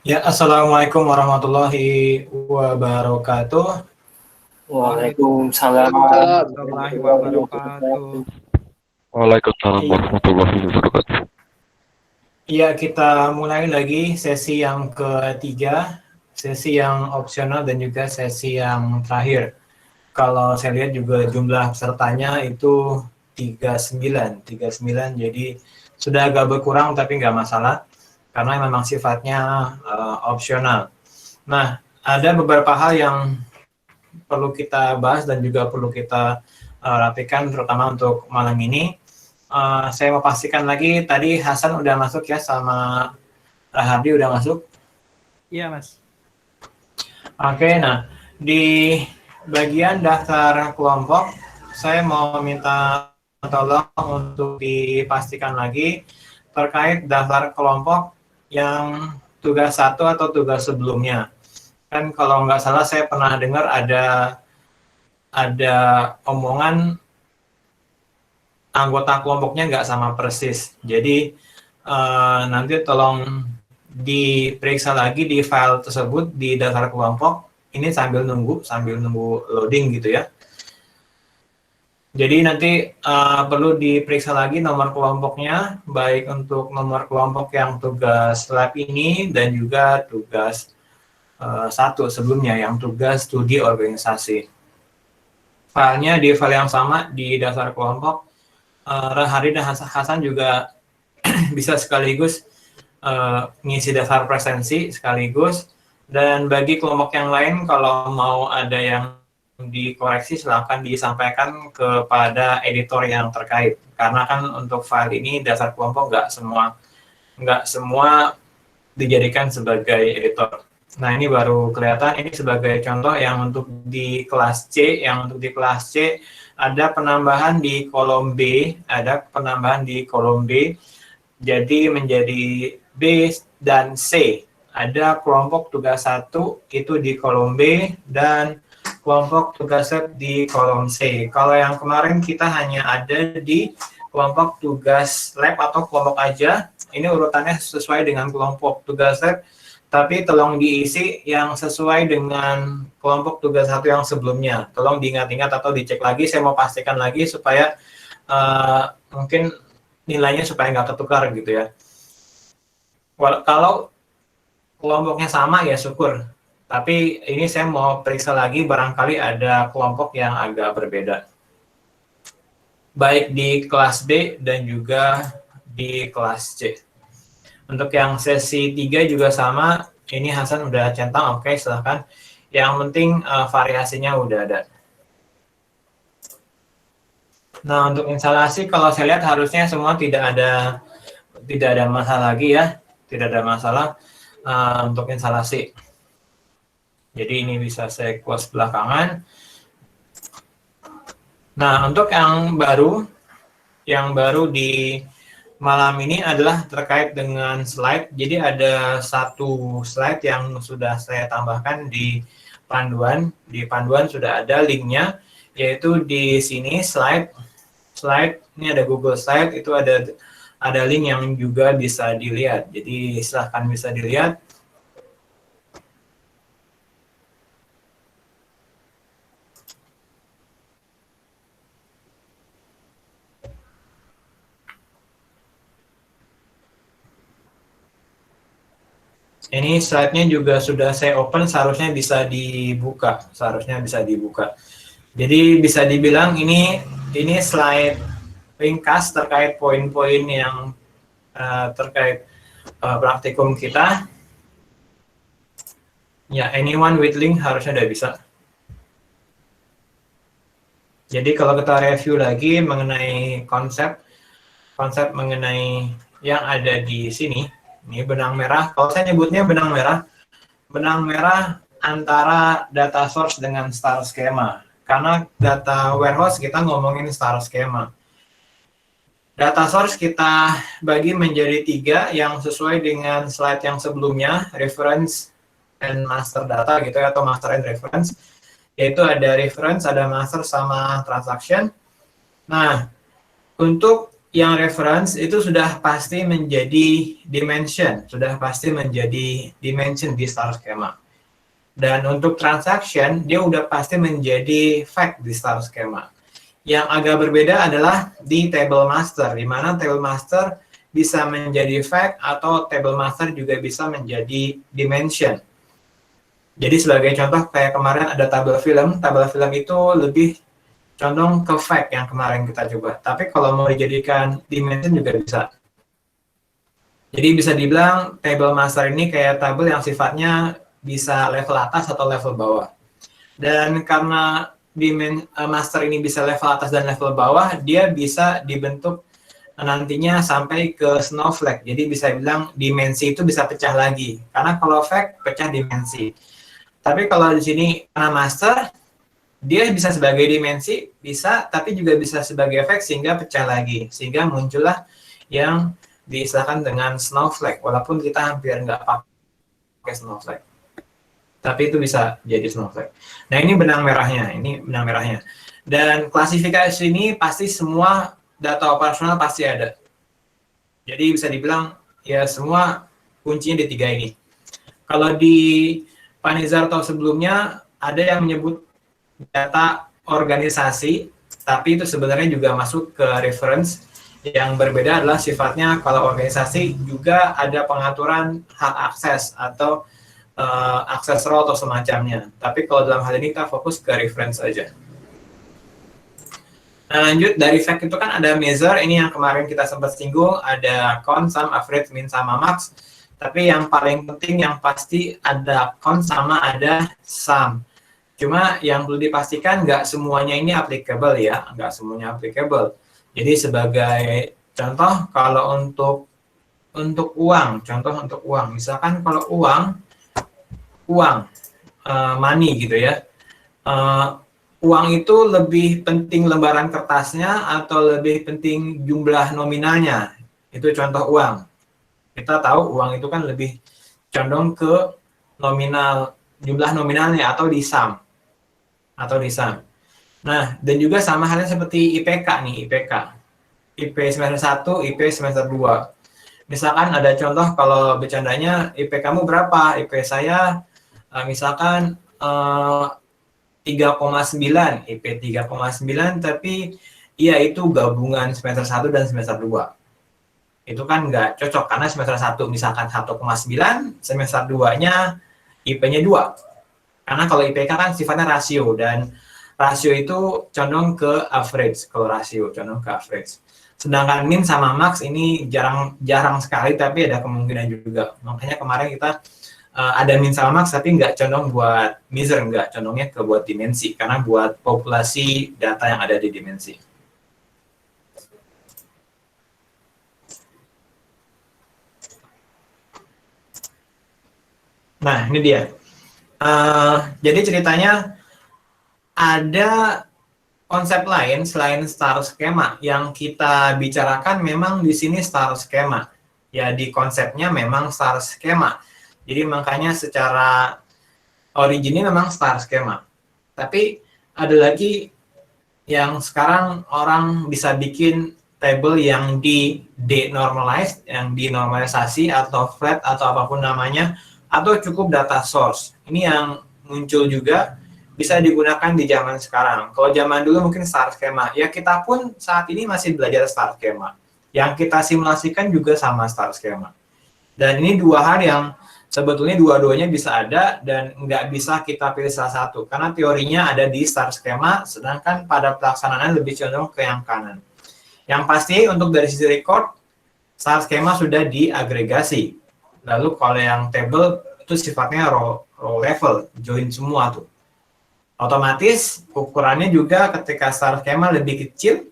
Ya, assalamualaikum warahmatullahi wabarakatuh. Waalaikumsalam Warahmatullahi warahmatullahi wabarakatuh. wabarakatuh. Waalaikumsalam I- warahmatullahi wabarakatuh. Iya, kita mulai lagi sesi yang ketiga, sesi yang opsional dan juga sesi yang terakhir. Kalau saya lihat juga jumlah pesertanya itu 39, jadi sudah agak berkurang tapi nggak masalah karena memang sifatnya opsional. Nah, ada beberapa hal yang perlu kita bahas dan juga perlu kita rapikan terutama untuk malam ini. Saya mau pastikan lagi tadi Hasan udah masuk ya sama Rahardi udah masuk. Iya, Mas. Oke, nah di bagian daftar kelompok saya mau minta tolong untuk dipastikan lagi terkait daftar kelompok yang tugas 1 atau tugas sebelumnya. Kan kalau nggak salah saya pernah dengar ada omongan anggota kelompoknya nggak sama persis. Jadi nanti tolong diperiksa lagi di file tersebut di daftar kelompok. Ini sambil nunggu loading gitu ya. Jadi nanti perlu diperiksa lagi nomor kelompoknya, baik untuk nomor kelompok yang tugas lab ini dan juga tugas 1 sebelumnya yang tugas studi organisasi. Filenya di file yang sama di daftar kelompok. Rahari dan Hasan juga bisa sekaligus ngisi daftar presensi sekaligus. Dan bagi kelompok yang lain, kalau mau ada yang dikoreksi, silakan disampaikan kepada editor yang terkait. Karena kan untuk file ini daftar kelompok nggak semua dijadikan sebagai editor. Nah, ini baru kelihatan, ini sebagai contoh yang untuk di kelas C, ada penambahan di kolom B, jadi menjadi B dan C. Ada kelompok tugas 1 itu di kolom B dan kelompok tugas lab di kolom C. Kalau yang kemarin kita hanya ada di kelompok tugas lab atau kelompok aja, ini urutannya sesuai dengan kelompok tugas lab, tapi tolong diisi yang sesuai dengan kelompok tugas 1 yang sebelumnya. Tolong diingat-ingat atau dicek lagi, saya mau pastikan lagi supaya mungkin nilainya supaya nggak ketukar gitu ya. Kalau kelompoknya sama ya syukur, tapi ini saya mau periksa lagi barangkali ada kelompok yang agak berbeda. Baik di kelas B dan juga di kelas C. Untuk yang sesi 3 juga sama, ini Hasan udah centang, oke silahkan. Yang penting variasinya udah ada. Nah, untuk instalasi kalau saya lihat harusnya semua tidak ada masalah lagi ya, tidak ada masalah untuk instalasi. Jadi ini bisa saya close belakangan. Nah, untuk yang baru di malam ini adalah terkait dengan slide. Jadi ada satu slide yang sudah saya tambahkan di panduan. Di panduan sudah ada linknya, yaitu di sini slide ini ada Google Slide, itu ada link yang juga bisa dilihat. Jadi silahkan bisa dilihat. Ini slide-nya juga sudah saya open, seharusnya bisa dibuka. Jadi bisa dibilang ini slide ringkas terkait poin-poin yang terkait praktikum kita. Ya, anyone with link harusnya udah bisa. Jadi kalau kita review lagi mengenai konsep mengenai yang ada di sini, ini benang merah. Kalau saya nyebutnya benang merah antara data source dengan star schema. Karena data warehouse kita ngomongin star schema. Data source kita bagi menjadi 3 yang sesuai dengan slide yang sebelumnya, reference and master data gitu ya, atau master and reference. Yaitu ada reference, ada master sama transaction. Nah, untuk yang reference itu sudah pasti menjadi dimension, di star schema. Dan untuk transaction, dia udah pasti menjadi fact di star schema. Yang agak berbeda adalah di table master, di mana table master bisa menjadi fact atau table master juga bisa menjadi dimension. Jadi sebagai contoh kayak kemarin ada tabel film itu lebih condong ke fact yang kemarin kita coba. Tapi kalau mau dijadikan dimension juga bisa. Jadi bisa dibilang table master ini kayak tabel yang sifatnya bisa level atas atau level bawah. Dan karena master ini bisa level atas dan level bawah, dia bisa dibentuk nantinya sampai ke snowflake. Jadi bisa bilang dimensi itu bisa pecah lagi. Karena kalau fact pecah dimensi. Tapi kalau di sini karena master, dia bisa sebagai dimensi, bisa, tapi juga bisa sebagai efek sehingga pecah lagi. Sehingga muncullah yang diistilahkan dengan snowflake, walaupun kita hampir nggak pakai snowflake. Tapi itu bisa jadi snowflake. Nah, ini benang merahnya, Dan klasifikasi ini pasti semua data operasional pasti ada. Jadi bisa dibilang, ya semua kuncinya di 3 ini. Kalau di Panizar atau sebelumnya, ada yang menyebut data organisasi, tapi itu sebenarnya juga masuk ke reference. Yang berbeda adalah sifatnya kalau organisasi juga ada pengaturan hak akses atau akses row atau semacamnya. Tapi kalau dalam hal ini kita fokus ke reference saja. Nah, lanjut dari fact itu kan ada measure, ini yang kemarin kita sempat singgung, ada count, sum, average, min, sama max. Tapi yang paling penting yang pasti ada count sama ada sum. Cuma yang perlu dipastikan nggak semuanya ini applicable ya, nggak semuanya applicable. Jadi sebagai contoh kalau untuk uang, misalkan kalau uang money gitu ya, uang itu lebih penting lembaran kertasnya atau lebih penting jumlah nominalnya, itu contoh uang. Kita tahu uang itu kan lebih condong ke nominal, jumlah nominalnya atau di sum. Nah, dan juga sama halnya seperti IPK nih, IP semester 1, IP semester 2. Misalkan ada contoh kalau bercandanya IP kamu berapa? IP saya misalkan 3,9, IP 3,9, tapi iya itu gabungan semester 1 dan semester 2. Itu kan nggak cocok karena semester 1 misalkan 1,9, semester 2-nya IP-nya 2. Karena kalau IPK kan sifatnya rasio, dan rasio itu condong ke average. Kalau rasio condong ke average. Sedangkan min sama max ini jarang sekali, tapi ada kemungkinan juga. Makanya kemarin kita ada min sama max, tapi nggak condong buat measure, nggak condongnya ke buat dimensi, karena buat populasi data yang ada di dimensi. Nah, ini dia. Jadi ceritanya ada konsep lain selain star schema yang kita bicarakan, memang di sini star schema. Ya, di konsepnya memang star schema. Jadi makanya secara originnya memang star schema. Tapi ada lagi yang sekarang orang bisa bikin table yang di denormalized, yang dinormalisasi atau flat atau apapun namanya, atau cukup data source. Ini yang muncul juga bisa digunakan di zaman sekarang. Kalau zaman dulu mungkin star schema. Ya kita pun saat ini masih belajar star schema. Yang kita simulasikan juga sama star schema. Dan ini dua hal yang sebetulnya dua-duanya bisa ada dan nggak bisa kita pilih salah satu. Karena teorinya ada di star schema, sedangkan pada pelaksanaannya lebih condong ke yang kanan. Yang pasti untuk dari sisi record, star schema sudah diagregasi. Lalu kalau yang table itu sifatnya row level, join semua tuh. Otomatis ukurannya juga ketika star schema lebih kecil,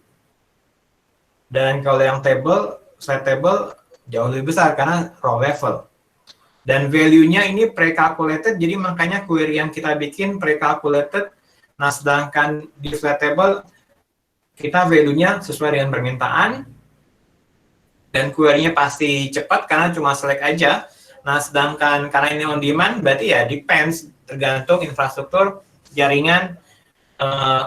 dan kalau yang slide table jauh lebih besar karena row level. Dan value-nya ini pre-calculated, jadi makanya query yang kita bikin pre-calculated. Nah, sedangkan di slide table kita value-nya sesuai dengan permintaan, dan query-nya pasti cepat karena cuma select aja. Nah, sedangkan karena ini on demand, berarti ya depends, tergantung infrastruktur, jaringan,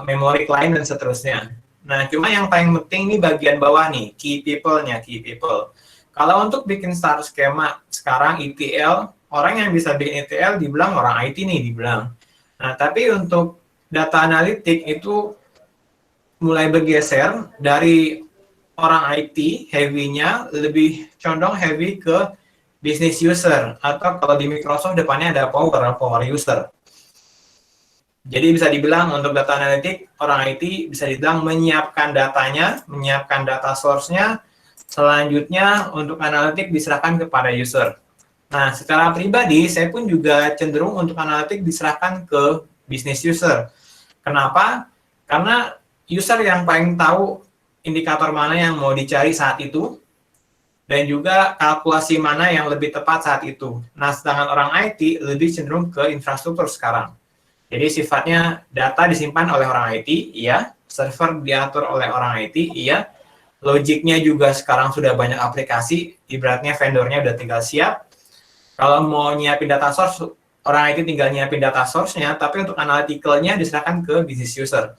memori client, dan seterusnya. Nah, cuma yang paling penting ini bagian bawah nih, key people-nya, key people. Kalau untuk bikin star skema sekarang ETL, orang yang bisa bikin ETL dibilang orang IT nih dibilang. Nah, tapi untuk data analitik itu mulai bergeser dari orang IT heavy-nya lebih condong heavy ke business user, atau kalau di Microsoft depannya ada power user. Jadi bisa dibilang untuk data analitik, orang IT bisa dibilang menyiapkan datanya, menyiapkan data source-nya, selanjutnya untuk analitik diserahkan kepada user. Nah, secara pribadi, saya pun juga cenderung untuk analitik diserahkan ke business user. Kenapa? Karena user yang paling tahu indikator mana yang mau dicari saat itu, dan juga kalkulasi mana yang lebih tepat saat itu. Nah, sedangkan orang IT lebih cenderung ke infrastruktur sekarang. Jadi sifatnya data disimpan oleh orang IT, iya. Server diatur oleh orang IT, iya. Logiknya juga sekarang sudah banyak aplikasi, ibaratnya vendornya udah tinggal siap. Kalau mau nyiapin data source, orang IT tinggal nyiapin data source-nya, tapi untuk analytical-nya diserahkan ke business user.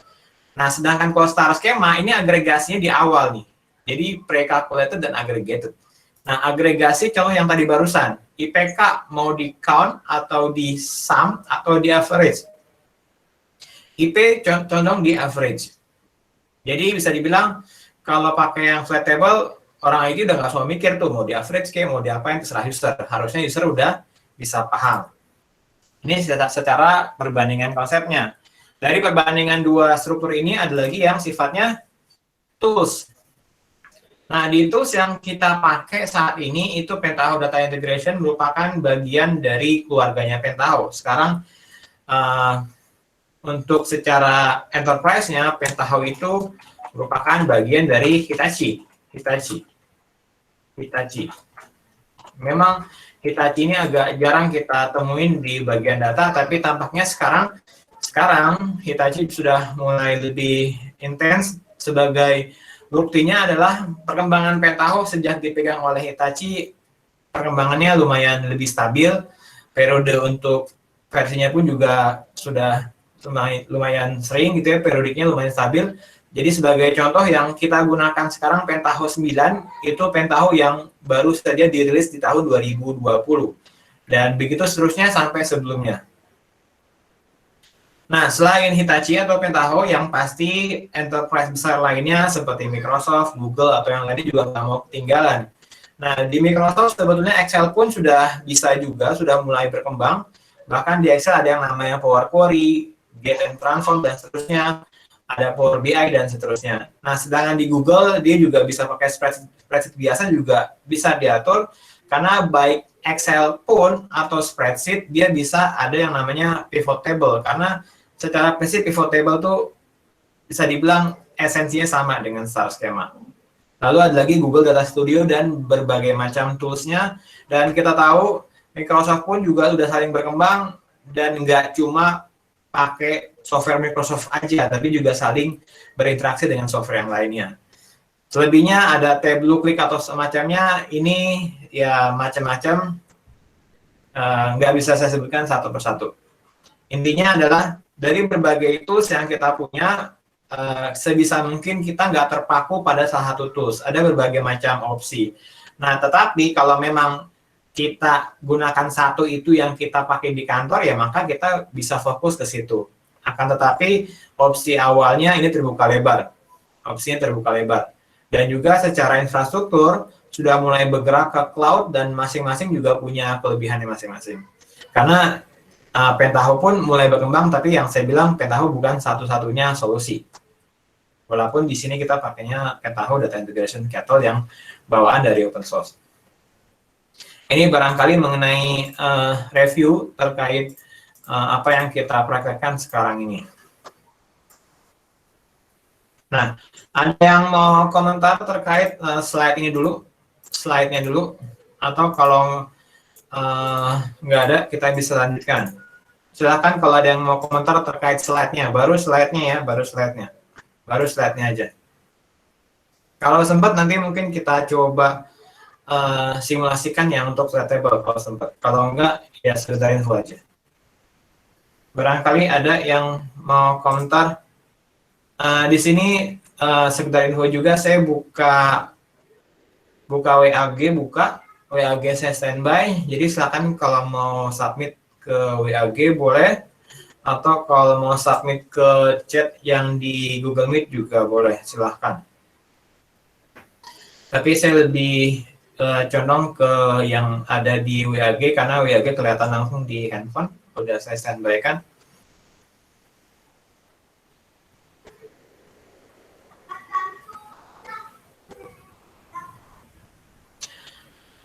Nah, sedangkan kalau star schema, ini agregasinya di awal nih. Jadi pre-calculated dan aggregated. Nah, agregasi contoh yang tadi barusan, IPK mau di count atau di sum atau di average. IP condong di average. Jadi bisa dibilang kalau pakai yang flat table, orang IT udah nggak semua mikir tuh mau di average kayak mau di apa yang terserah user. Harusnya user udah bisa paham. Ini secara perbandingan konsepnya. Dari perbandingan dua struktur ini ada lagi yang sifatnya tools. Nah, di tools yang kita pakai saat ini itu Pentaho Data Integration merupakan bagian dari keluarganya Pentaho. Sekarang untuk secara enterprise-nya, Pentaho itu merupakan bagian dari Hitachi. Memang Hitachi ini agak jarang kita temuin di bagian data, tapi tampaknya sekarang Hitachi sudah mulai lebih intens. Sebagai buktinya adalah perkembangan Pentaho sejak dipegang oleh Hitachi, perkembangannya lumayan lebih stabil. Periode untuk versinya pun juga sudah lumayan sering gitu ya, periodiknya lumayan stabil. Jadi sebagai contoh yang kita gunakan sekarang Pentaho 9, itu Pentaho yang baru saja dirilis di tahun 2020. Dan begitu seterusnya sampai sebelumnya. Nah, selain Hitachi atau Pentaho, yang pasti enterprise besar lainnya seperti Microsoft, Google, atau yang lainnya juga nggak mau ketinggalan. Nah, di Microsoft sebetulnya Excel pun sudah bisa juga, sudah mulai berkembang. Bahkan di Excel ada yang namanya Power Query, Get and Transform, dan seterusnya. Ada Power BI, dan seterusnya. Nah, sedangkan di Google, dia juga bisa pakai spreadsheet biasa juga bisa diatur, karena baik Excel pun atau spreadsheet, dia bisa ada yang namanya pivot table, karena secara prinsip pivot table tuh bisa dibilang esensinya sama dengan star schema. Lalu ada lagi Google Data Studio dan berbagai macam tools-nya, dan kita tahu Microsoft pun juga sudah saling berkembang, dan nggak cuma pakai software Microsoft aja, tapi juga saling berinteraksi dengan software yang lainnya. Selebihnya ada Tableau, Qlik atau semacamnya, ini ya macam-macam, nggak bisa saya sebutkan satu persatu. Intinya adalah dari berbagai tools yang kita punya, sebisa mungkin kita nggak terpaku pada salah satu tools, ada berbagai macam opsi. Nah, tetapi kalau memang kita gunakan satu itu yang kita pakai di kantor, ya maka kita bisa fokus ke situ. Akan tetapi opsi awalnya ini terbuka lebar. Opsinya terbuka lebar. Dan juga secara infrastruktur sudah mulai bergerak ke cloud, dan masing-masing juga punya kelebihannya masing-masing. Karena Pentaho pun mulai berkembang, tapi yang saya bilang Pentaho bukan satu-satunya solusi. Walaupun di sini kita pakainya Pentaho Data Integration Kettle yang bawaan dari open source. Ini barangkali mengenai review terkait apa yang kita praktekkan sekarang ini. Nah, ada yang mau komentar terkait slide ini dulu, slide-nya dulu, atau kalau nggak ada, kita bisa lanjutkan. Silakan kalau ada yang mau komentar terkait slide-nya, baru slide-nya ya, baru slide-nya aja. Kalau sempat nanti mungkin kita coba simulasikan yang untuk slide table kalau sempat. Kalau enggak, ya sekedar info aja. Barangkali ada yang mau komentar. Di sini sekedar info juga, saya buka WAG saya standby. Jadi silakan kalau mau submit ke WAG boleh, atau kalau mau submit ke chat yang di Google Meet juga boleh, silahkan. Tapi saya lebih condong ke yang ada di WAG karena WAG kelihatan langsung di handphone, udah saya standby kan.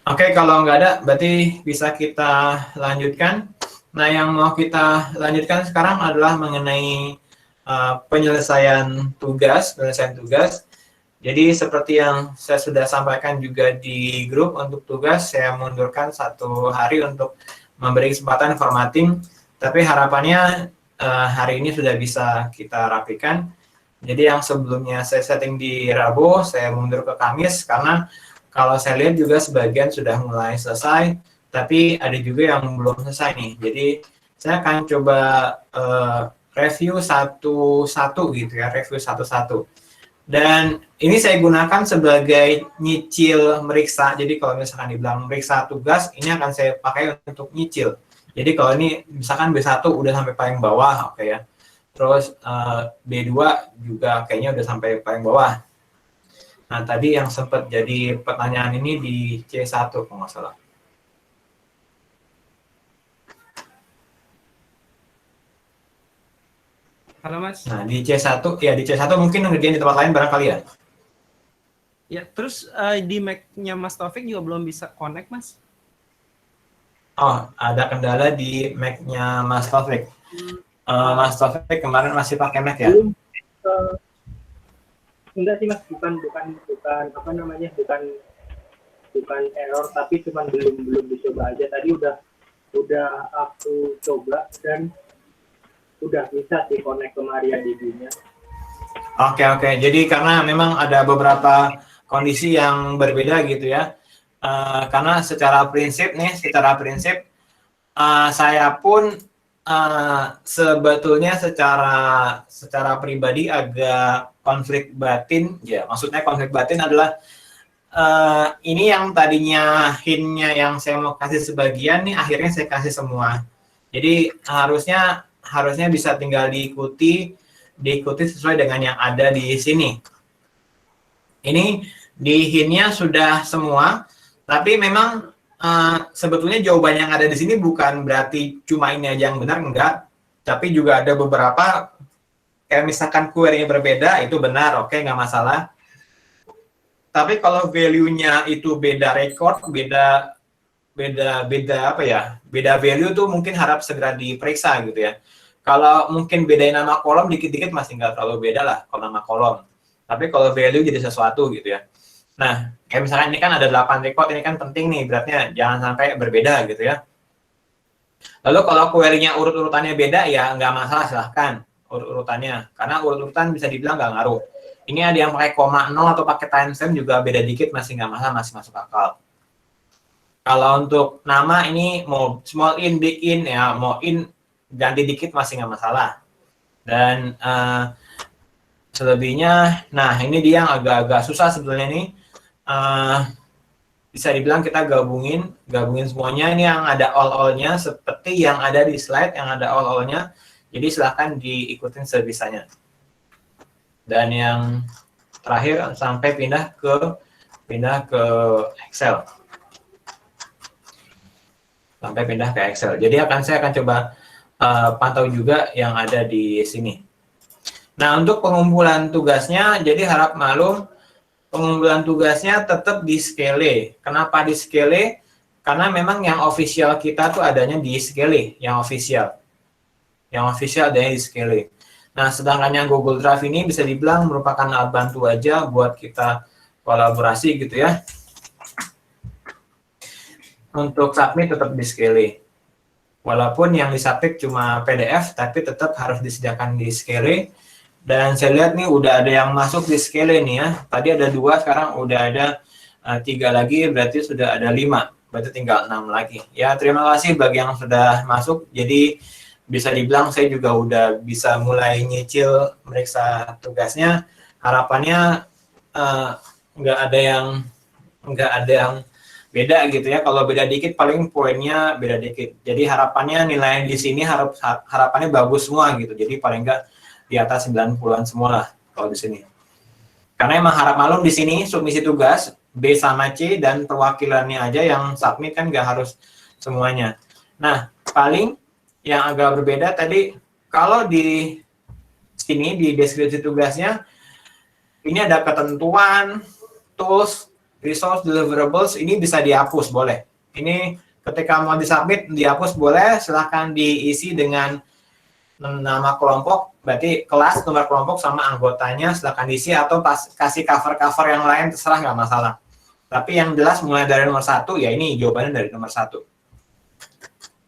Oke, kalau nggak ada, berarti bisa kita lanjutkan. Nah, yang mau kita lanjutkan sekarang adalah mengenai penyelesaian tugas. Jadi, seperti yang saya sudah sampaikan juga di grup untuk tugas, saya mundurkan 1 hari untuk memberi kesempatan formatting. Tapi harapannya hari ini sudah bisa kita rapikan. Jadi, yang sebelumnya saya setting di Rabu, saya mundur ke Kamis, karena kalau saya lihat juga sebagian sudah mulai selesai, tapi ada juga yang belum selesai nih. Jadi saya akan coba review satu-satu gitu ya, review satu-satu. Dan ini saya gunakan sebagai nyicil meriksa. Jadi kalau misalkan dibilang meriksa tugas, ini akan saya pakai untuk nyicil. Jadi kalau ini misalkan B1 udah sampai paling bawah, oke ya. Terus B2 juga kayaknya udah sampai paling bawah. Nah, tadi yang sempat jadi pertanyaan ini di C1 kalau nggak salah. Halo Mas. Nah, di C1, ya di C1 mungkin ngerjain di tempat lain barangkali ya. Ya, terus di Mac-nya Mas Taufik juga belum bisa connect, Mas? Oh, ada kendala di Mac-nya Mas Taufik. Mas Taufik kemarin masih pakai Mac ya? Enggak sih Mas, bukan apa namanya, bukan error, tapi cuman belum dicoba aja. Tadi udah aku coba dan udah bisa sih connect ke MariaDB-nya. Oke. Jadi karena memang ada beberapa kondisi yang berbeda gitu ya. Karena secara prinsip saya pun sebetulnya secara pribadi agak konflik batin. Ya, maksudnya konflik batin adalah ini yang tadinya hint-nya yang saya mau kasih sebagian nih, akhirnya saya kasih semua. Jadi harusnya bisa tinggal diikuti sesuai dengan yang ada di sini. Ini di hint-nya sudah semua, tapi memang sebetulnya jawaban yang ada di sini bukan berarti cuma ini aja yang benar, enggak. Tapi juga ada beberapa, kayak misalkan query-nya berbeda, itu benar, oke, nggak masalah. Tapi kalau value-nya itu beda record, beda apa ya? Beda value tuh mungkin harap segera diperiksa gitu ya. Kalau mungkin bedain nama kolom dikit-dikit masih nggak terlalu beda lah kalau nama kolom. Tapi kalau value jadi sesuatu gitu ya. Nah, kayak misalkan ini kan ada 8 record, ini kan penting nih, beratnya jangan sampai berbeda gitu ya. Lalu kalau query-nya urut-urutannya beda, ya nggak masalah, silahkan urut-urutannya. Karena urut-urutan bisa dibilang nggak ngaruh. Ini ada yang pakai koma 0 atau pakai timestamp juga beda dikit, masih nggak masalah, masih masuk akal. Kalau untuk nama ini mau small in, big in, ya mau in ganti dikit masih nggak masalah. Dan selebihnya, nah ini dia yang agak-agak susah sebetulnya nih. Bisa dibilang kita gabungin semuanya. Ini yang ada all-nya seperti yang ada di slide, yang ada all-nya. Jadi silahkan diikutin sebisanya. Dan yang terakhir sampai pindah ke Excel. Sampai pindah ke Excel. Jadi saya akan coba pantau juga yang ada di sini. Nah, untuk pengumpulan tugasnya, jadi harap maklum, pengumpulan tugasnya tetap di Scale. Kenapa di Scale? Karena memang yang official kita tuh adanya di Scale, yang official. Yang official adanya di Scale. Nah, sedangkan yang Google Drive ini bisa dibilang merupakan alat bantu aja buat kita kolaborasi gitu ya. Untuk submit tetap di Scale. Walaupun yang disubmit cuma PDF, tapi tetap harus disediakan di Scale. Dan saya lihat nih udah ada yang masuk di Scale nih ya. Tadi ada 2, sekarang udah ada 3 lagi, berarti sudah ada 5. Berarti tinggal 6 lagi. Ya, terima kasih bagi yang sudah masuk. Jadi bisa dibilang saya juga udah bisa mulai nyicil meriksa tugasnya. harapannya nggak ada yang beda gitu ya. Kalau beda dikit paling poinnya beda dikit. Jadi harapannya nilai di sini harapannya bagus semua gitu. Jadi paling nggak di atas 90-an semua lah kalau di sini. Karena emang harap malum di sini submisi tugas B sama C dan perwakilannya aja yang submit, kan nggak harus semuanya. Nah, paling yang agak berbeda tadi, kalau di sini di deskripsi tugasnya ini ada ketentuan, tools, resource, deliverables, ini bisa dihapus, boleh. Ini ketika mau disubmit, dihapus boleh, silahkan diisi dengan nama kelompok, berarti kelas, nomor kelompok, sama anggotanya, silahkan diisi, atau kasih cover-cover yang lain, terserah, nggak masalah. Tapi yang jelas mulai dari nomor 1, ya ini jawabannya dari nomor 1.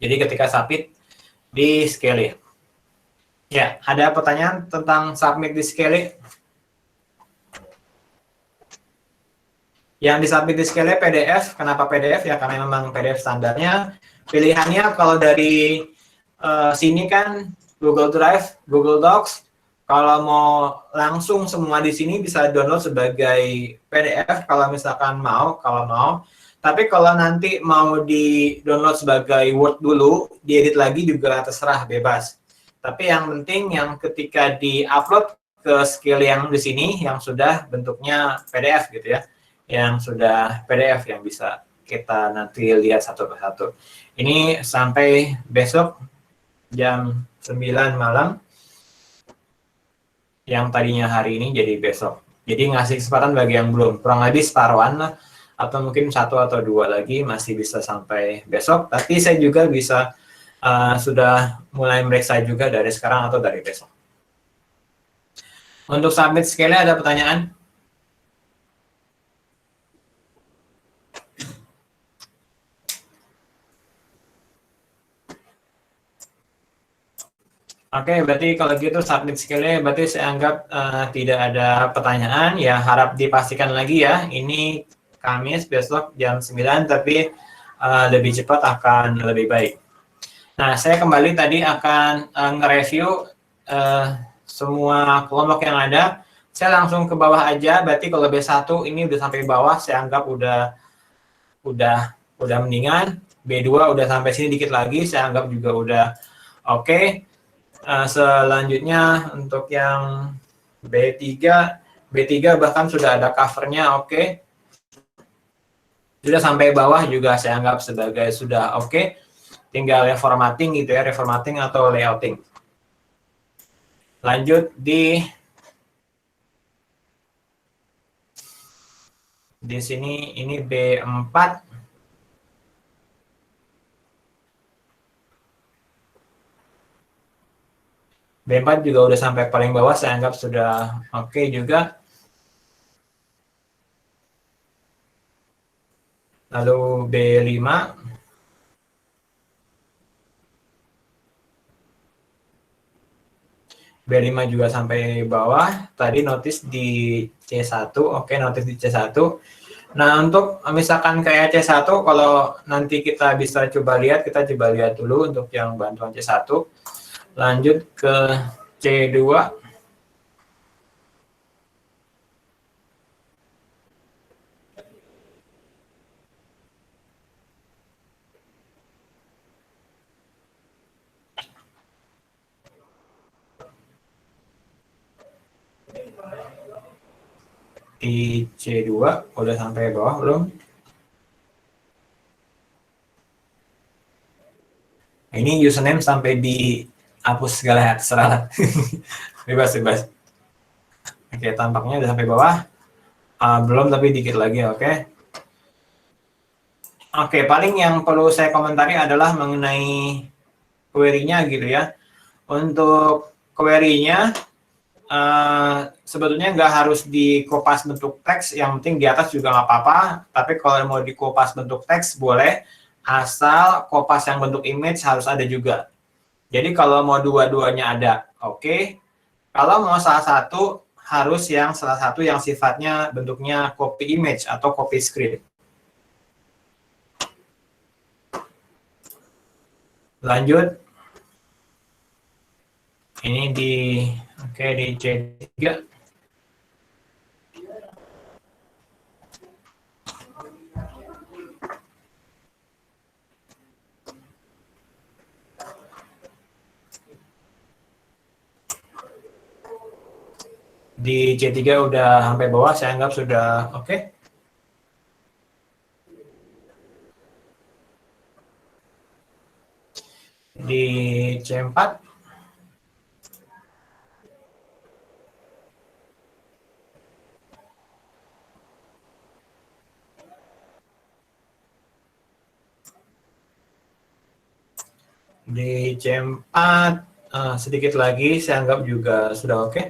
Jadi ketika submit, di scale. Ya, ada pertanyaan tentang submit di scale? Yang disubmit di scale PDF, kenapa PDF? Ya karena memang PDF standarnya. Pilihannya kalau dari sini kan Google Drive, Google Docs. Kalau mau langsung semua di sini bisa download sebagai PDF kalau misalkan mau, Tapi kalau nanti mau di-download sebagai Word dulu, diedit lagi juga terserah, bebas. Tapi yang penting yang ketika di-upload ke skill yang di sini, yang sudah bentuknya PDF gitu ya. Yang sudah PDF yang bisa kita nanti lihat satu persatu. Ini sampai besok jam 9 malam. Yang tadinya hari ini jadi besok. Jadi ngasih kesempatan bagi yang belum. Kurang lebih separuhan lah. Atau mungkin 1 atau 2 lagi masih bisa sampai besok. Tapi saya juga bisa sudah mulai meriksa juga dari sekarang atau dari besok. Untuk submit scale ada pertanyaan? Oke, berarti kalau gitu submit scale-nya berarti saya anggap tidak ada pertanyaan. Ya harap dipastikan lagi ya. Ini Kamis besok jam 9, tapi lebih cepat akan lebih baik. Nah, saya kembali tadi akan nge-review semua kelompok yang ada. Saya langsung ke bawah aja, berarti kalau B1 ini udah sampai bawah, saya anggap udah mendingan. B2 udah sampai sini dikit lagi, saya anggap juga udah oke. Selanjutnya untuk yang B3 bahkan sudah ada covernya, oke. Sudah sampai bawah juga saya anggap sebagai sudah oke. Tinggal reformatting gitu ya, reformatting atau layouting. Lanjut di sini ini B4. B4 juga udah sampai paling bawah, saya anggap sudah oke juga. Lalu B5. B5 juga sampai bawah. Tadi notice di C1, oke, notice di C1. Nah, untuk misalkan kayak C1, kalau nanti kita bisa coba lihat, kita coba lihat dulu untuk yang bantuan C1. Lanjut ke C2. Di C2 udah sampai bawah belum? Ini username sampai dihapus segala ya, terserah. bebas. Oke, tampaknya udah sampai bawah. Belum, tapi dikit lagi, oke. Oke, paling yang perlu saya komentari adalah mengenai query-nya gitu ya. Untuk query-nya, sebetulnya nggak harus dikopas bentuk teks, yang penting di atas juga nggak apa-apa. Tapi kalau mau dikopas bentuk teks, boleh. Asal kopas yang bentuk image harus ada juga. Jadi kalau mau dua-duanya ada, oke. Kalau mau salah satu, harus yang salah satu yang sifatnya bentuknya copy image atau copy screen. Lanjut. Ini di C3. Di C3 udah sampai bawah, saya anggap sudah oke. Di C4 di C4 sedikit lagi saya anggap juga sudah oke.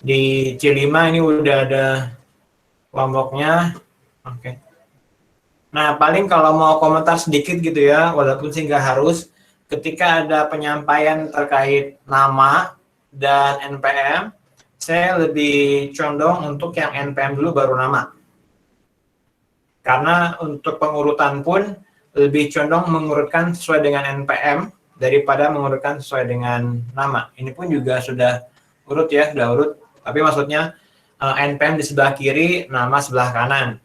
Di C5 ini udah ada kelompoknya. Oke. Nah, paling kalau mau komentar sedikit gitu ya, walaupun sih nggak harus, ketika ada penyampaian terkait nama dan NPM, saya lebih condong untuk yang NPM dulu baru nama. Karena untuk pengurutan pun lebih condong mengurutkan sesuai dengan NPM daripada mengurutkan sesuai dengan nama. Ini pun juga sudah urut ya, sudah urut. Tapi maksudnya NPM di sebelah kiri, nama sebelah kanan.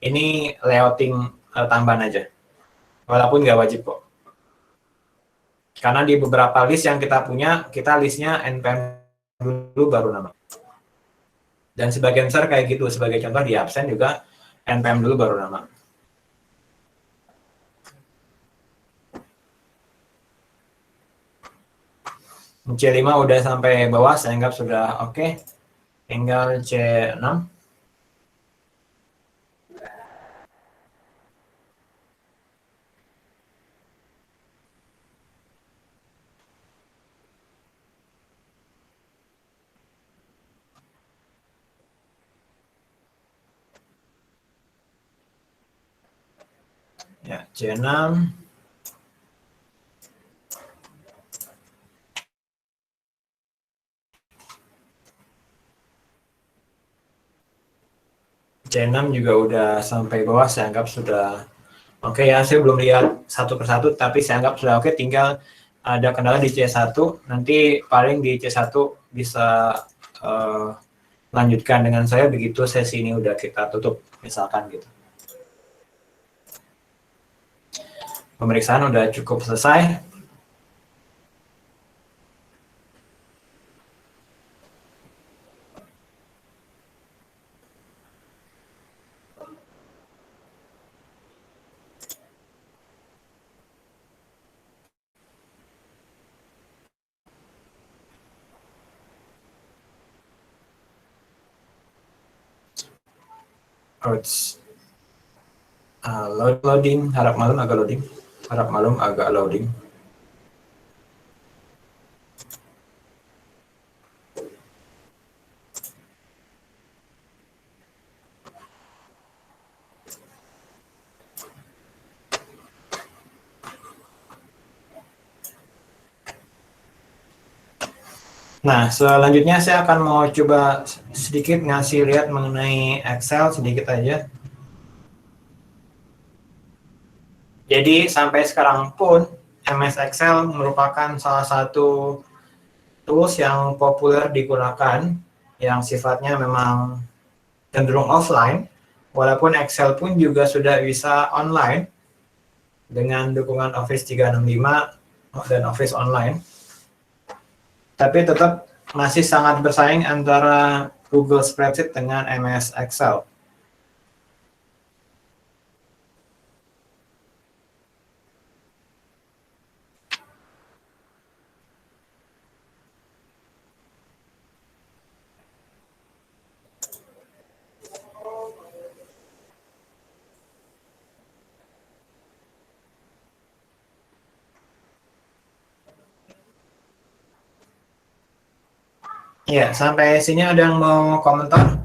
Ini layouting tambahan aja. Walaupun nggak wajib kok. Karena di beberapa list yang kita punya, kita listnya NPM dulu baru nama. Dan sebagian besar kayak gitu. Sebagai contoh di absen juga NPM dulu baru nama. C5 udah sampai bawah, saya anggap sudah oke. Tinggal C6. Ya, C6. C6 juga udah sampai bawah, saya anggap sudah oke ya. Saya belum lihat satu persatu, tapi saya anggap sudah oke. Tinggal ada kendala di C1, nanti paling di C1 bisa lanjutkan dengan saya begitu sesi ini udah kita tutup, misalkan gitu. Pemeriksaan udah cukup selesai. Loading, harap malum agak loading. Harap malum agak loading. Nah, selanjutnya saya akan mau coba sedikit ngasih lihat mengenai Excel sedikit aja. Jadi sampai sekarang pun MS Excel merupakan salah satu tools yang populer digunakan yang sifatnya memang cenderung offline, walaupun Excel pun juga sudah bisa online dengan dukungan Office 365 dan Office Online. Tapi tetap masih sangat bersaing antara Google Spreadsheet dengan MS Excel. Ya, sampai sini ada yang mau komentar?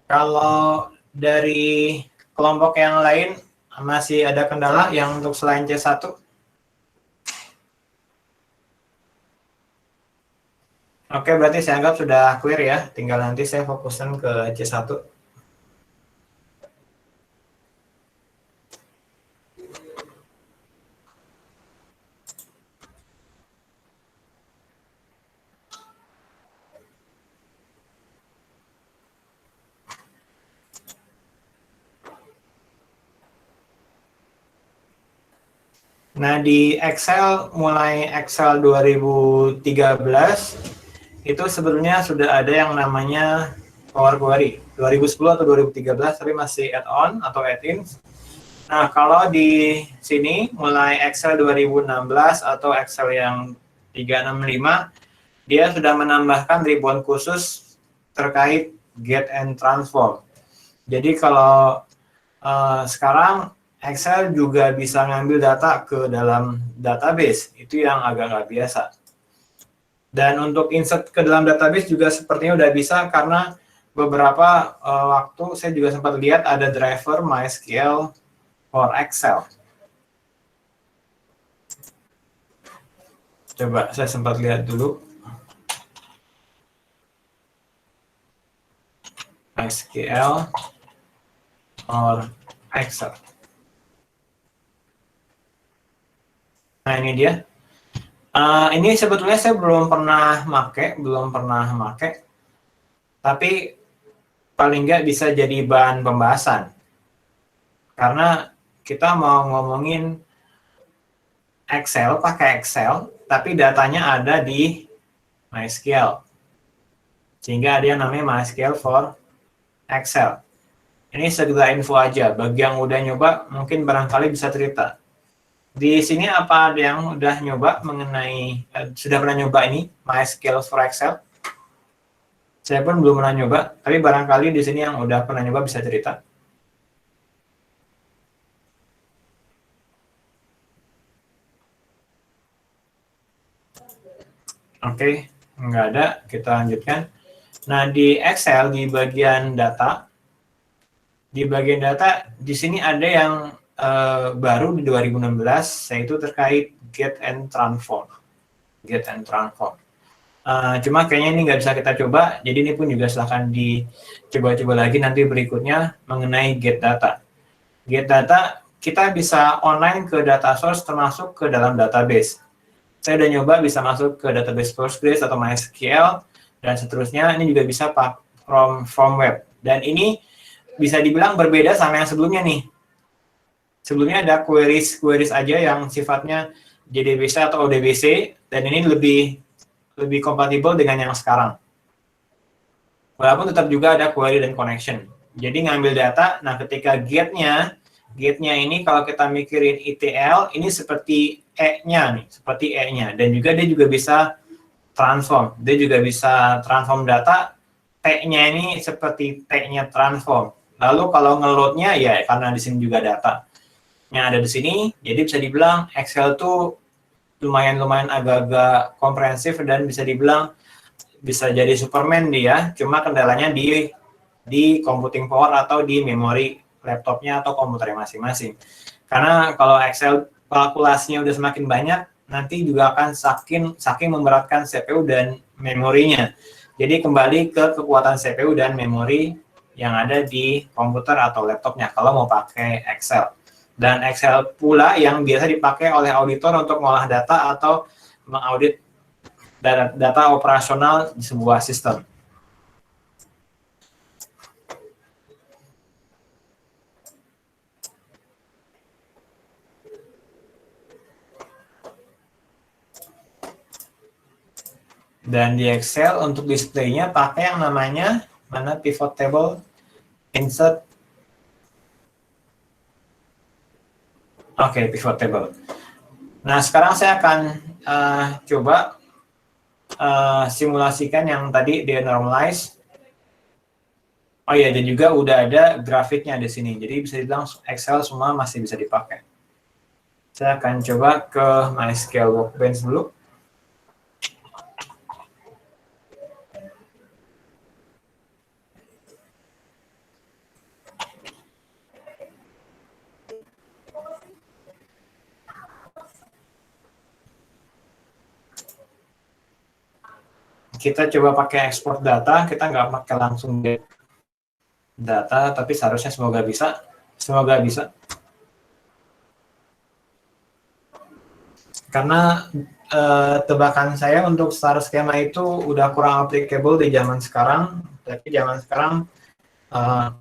Kalau dari kelompok yang lain masih ada kendala yang untuk selain C1? Oke, berarti saya anggap sudah clear ya. Tinggal nanti saya fokuskan ke C1. Nah, di Excel, mulai Excel 2013, itu sebetulnya sudah ada yang namanya Power Query. 2010 atau 2013, tapi masih add-on atau add-in. Nah, kalau di sini, mulai Excel 2016 atau Excel yang 365, dia sudah menambahkan ribbon khusus terkait get and transform. Jadi kalau sekarang Excel juga bisa ngambil data ke dalam database, itu yang agak nggak biasa. Dan untuk insert ke dalam database juga sepertinya udah bisa, karena beberapa waktu saya juga sempat lihat ada driver MySQL for Excel. Coba saya sempat lihat dulu. MySQL or Excel. Nah, ini dia. Ini sebetulnya saya belum pernah make, tapi paling nggak bisa jadi bahan pembahasan. Karena kita mau ngomongin Excel, pakai Excel, tapi datanya ada di MySQL. Sehingga ada yang namanya MySQL for Excel. Ini sekedar info aja, bagi yang udah nyoba mungkin barangkali bisa cerita. Di sini apa ada yang udah nyoba mengenai, sudah pernah nyoba ini, MySQL for Excel? Saya pun belum pernah nyoba, tapi barangkali di sini yang udah pernah nyoba bisa cerita. Oke, nggak ada, kita lanjutkan. Nah, di Excel, di bagian data, di sini ada yang baru di 2016, yaitu terkait get and transform. Cuma kayaknya ini nggak bisa kita coba, jadi ini pun juga silahkan dicoba-coba lagi nanti berikutnya mengenai get data. Get data, kita bisa online ke data source termasuk ke dalam database. Saya udah nyoba bisa masuk ke database Postgres atau MySQL, dan seterusnya. Ini juga bisa from web. Dan ini bisa dibilang berbeda sama yang sebelumnya nih. Sebelumnya ada queries aja yang sifatnya JDBC atau ODBC, dan ini lebih kompatibel dengan yang sekarang. Walaupun tetap juga ada query dan connection. Jadi ngambil data, nah ketika get-nya ini kalau kita mikirin ETL, ini seperti E-nya, dan juga dia juga bisa transform. Dia juga bisa transform data, T-nya ini seperti T-nya transform. Lalu kalau nge-load-nya, ya karena di sini juga data yang ada di sini, jadi bisa dibilang Excel tuh lumayan agak-agak komprehensif, dan bisa dibilang bisa jadi Superman dia, cuma kendalanya di computing power atau di memori laptopnya atau komputernya masing-masing. Karena kalau Excel kalkulasinya udah semakin banyak, nanti juga akan saking memberatkan CPU dan memorinya. Jadi kembali ke kekuatan CPU dan memori yang ada di komputer atau laptopnya kalau mau pakai Excel. Dan Excel pula yang biasa dipakai oleh auditor untuk mengolah data atau mengaudit data operasional di sebuah sistem. Dan di Excel untuk display-nya pakai yang namanya pivot table, insert. Oke, pivot table. Nah, sekarang saya akan coba simulasikan yang tadi denormalize. Oh iya, dan juga udah ada grafiknya di sini. Jadi bisa dibilang Excel semua masih bisa dipakai. Saya akan coba ke MySQL Workbench dulu. Kita coba pakai export data, kita nggak pakai langsung data, tapi seharusnya semoga bisa. Karena tebakan saya untuk star skema itu udah kurang applicable di zaman sekarang, tapi zaman sekarang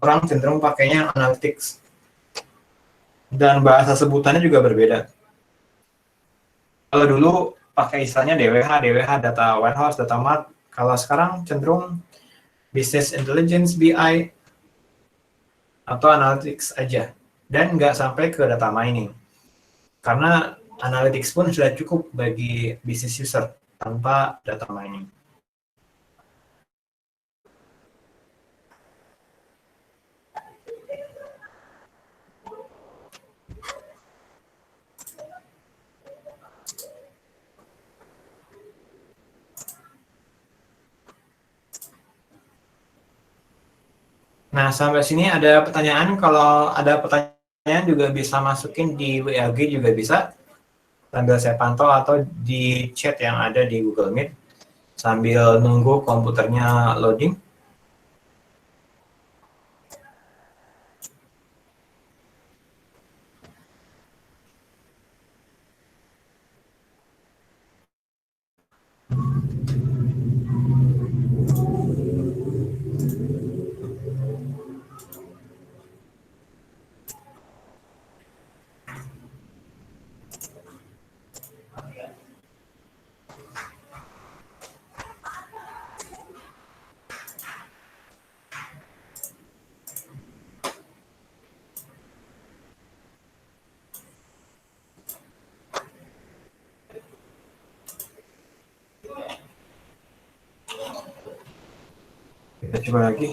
orang cenderung pakainya analytics. Dan bahasa sebutannya juga berbeda. kalau dulu pakai istilahnya DWH data warehouse, data mart. Kalau sekarang cenderung business intelligence, BI, atau analytics aja. Dan nggak sampai ke data mining. Karena analytics pun sudah cukup bagi business user tanpa data mining. Nah, sampai sini ada pertanyaan. Kalau ada pertanyaan juga bisa masukin di WAG juga bisa. Sambil saya pantau atau di chat yang ada di Google Meet. Sambil nunggu komputernya loading. Kita coba lagi.